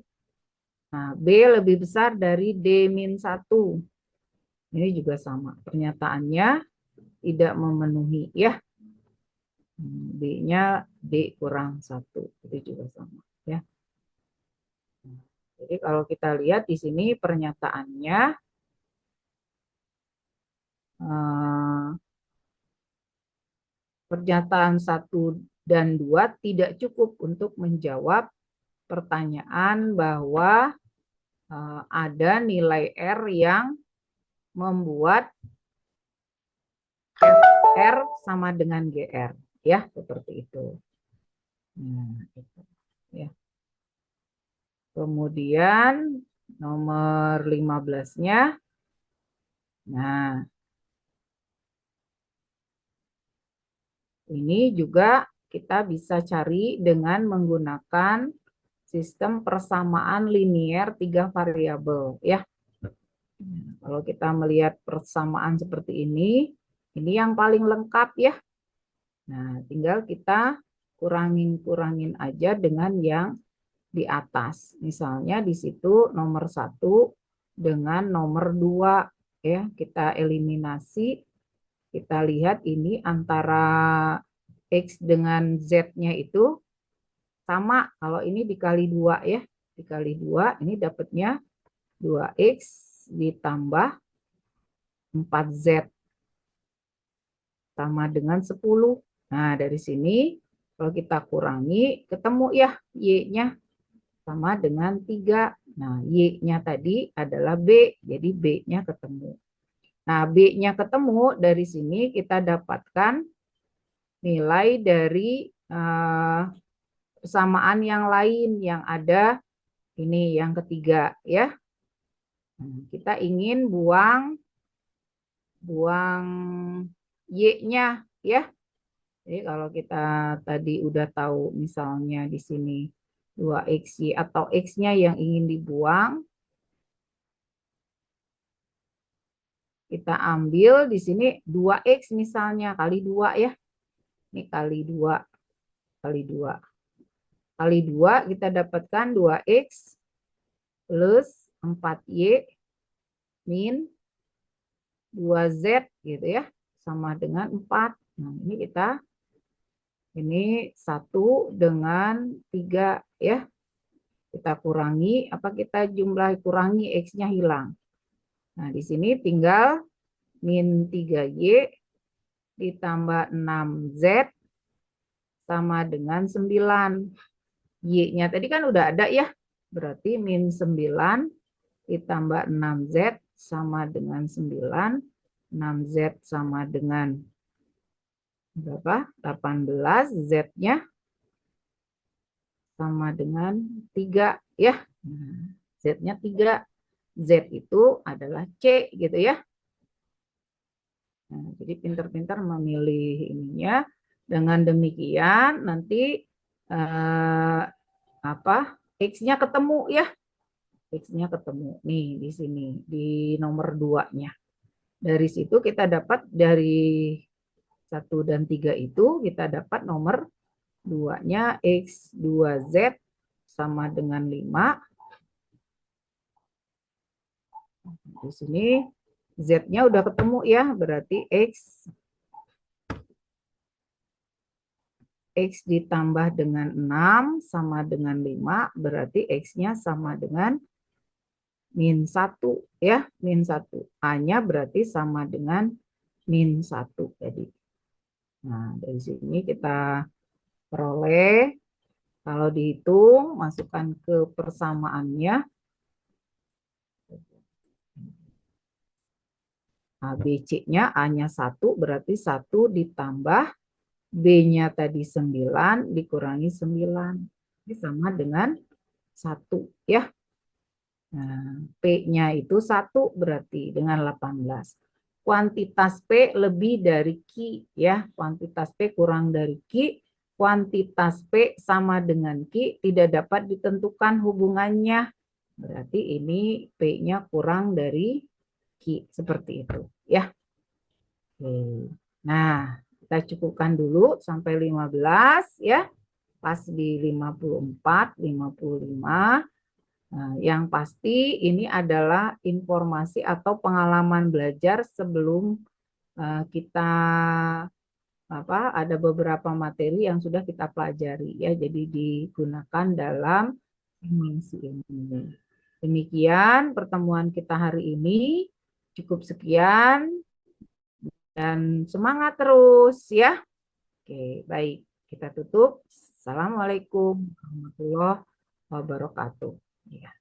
Nah, B lebih besar dari D-1. Ini juga sama, pernyataannya tidak memenuhi ya. B-nya D kurang 1, itu juga sama ya. Jadi kalau kita lihat di sini pernyataannya pernyataan 1 dan 2 tidak cukup untuk menjawab pertanyaan bahwa ada nilai R yang membuat R sama dengan GR, ya, seperti itu. Nah, itu, ya. Kemudian nomor 15-nya. Nah, ini juga kita bisa cari dengan menggunakan sistem persamaan linier 3 variabel, ya. Kalau kita melihat persamaan seperti ini yang paling lengkap, ya. Nah, tinggal kita kurangin aja dengan yang di atas. Misalnya di situ nomor 1 dengan nomor 2, ya. Kita eliminasi, kita lihat ini antara X dengan Z-nya itu sama. Kalau ini dikali 2, ya. Dikali 2, ini dapatnya 2X ditambah 4Z sama dengan 10. Nah, dari sini kalau kita kurangi, ketemu ya Y-nya sama dengan 3. Nah, Y-nya tadi adalah B, jadi B-nya ketemu. Nah, B-nya ketemu, dari sini kita dapatkan nilai dari persamaan yang lain yang ada ini yang ketiga, ya. Kita ingin buang Y-nya, ya. Jadi kalau kita tadi udah tahu misalnya di sini 2XY atau X-nya yang ingin dibuang, kita ambil di sini 2X misalnya kali 2, ya. Ini kali 2 kali 2. Kali 2 kita dapatkan 2X plus 4Y min 2Z gitu, ya, sama dengan 4. Nah, ini 1 dengan 3, ya. Kita kurangi, apa kita jumlah kurangi, X-nya hilang. Nah, di sini tinggal min 3Y ditambah 6Z sama dengan 9. Y-nya tadi kan udah ada, ya. Berarti min 9 ditambah 6Z sama dengan 9. 6Z sama dengan berapa? 18. Z-nya sama dengan 3, ya. Z-nya 3. Z itu adalah C gitu, ya. Nah, jadi pintar-pintar memilih ininya. Dengan demikian nanti X-nya ketemu, ya. X-nya ketemu nih di sini di nomor 2-nya. Dari situ kita dapat dari 1 dan 3 itu kita dapat nomor 2-nya X 2Z sama dengan 5. Di sini Z-nya udah ketemu, ya, berarti X ditambah dengan 6 sama dengan 5, berarti X-nya sama dengan min 1, ya, min 1. A-nya berarti sama dengan min 1 tadi. Nah, dari sini kita peroleh, kalau dihitung, masukkan ke persamaannya. Nah, BC-nya A-nya 1, berarti 1 ditambah B-nya tadi 9 dikurangi 9. Ini sama dengan 1, ya. Nah, P-nya itu 1 berarti dengan 18. Kuantitas P lebih dari Q, ya. Kuantitas P kurang dari Q. Kuantitas P sama dengan Q tidak dapat ditentukan hubungannya. Berarti ini P-nya kurang dari Q, seperti itu, ya. Oke. Nah, kita cukupkan dulu sampai 15, ya. Pas di 54, 55. Nah, yang pasti ini adalah informasi atau pengalaman belajar sebelum kita ada beberapa materi yang sudah kita pelajari, ya. Jadi digunakan dalam dimensi ini. Demikian pertemuan kita hari ini. Cukup sekian dan semangat terus, ya. Oke, baik. Kita tutup. Assalamualaikum warahmatullahi wabarakatuh. Ya.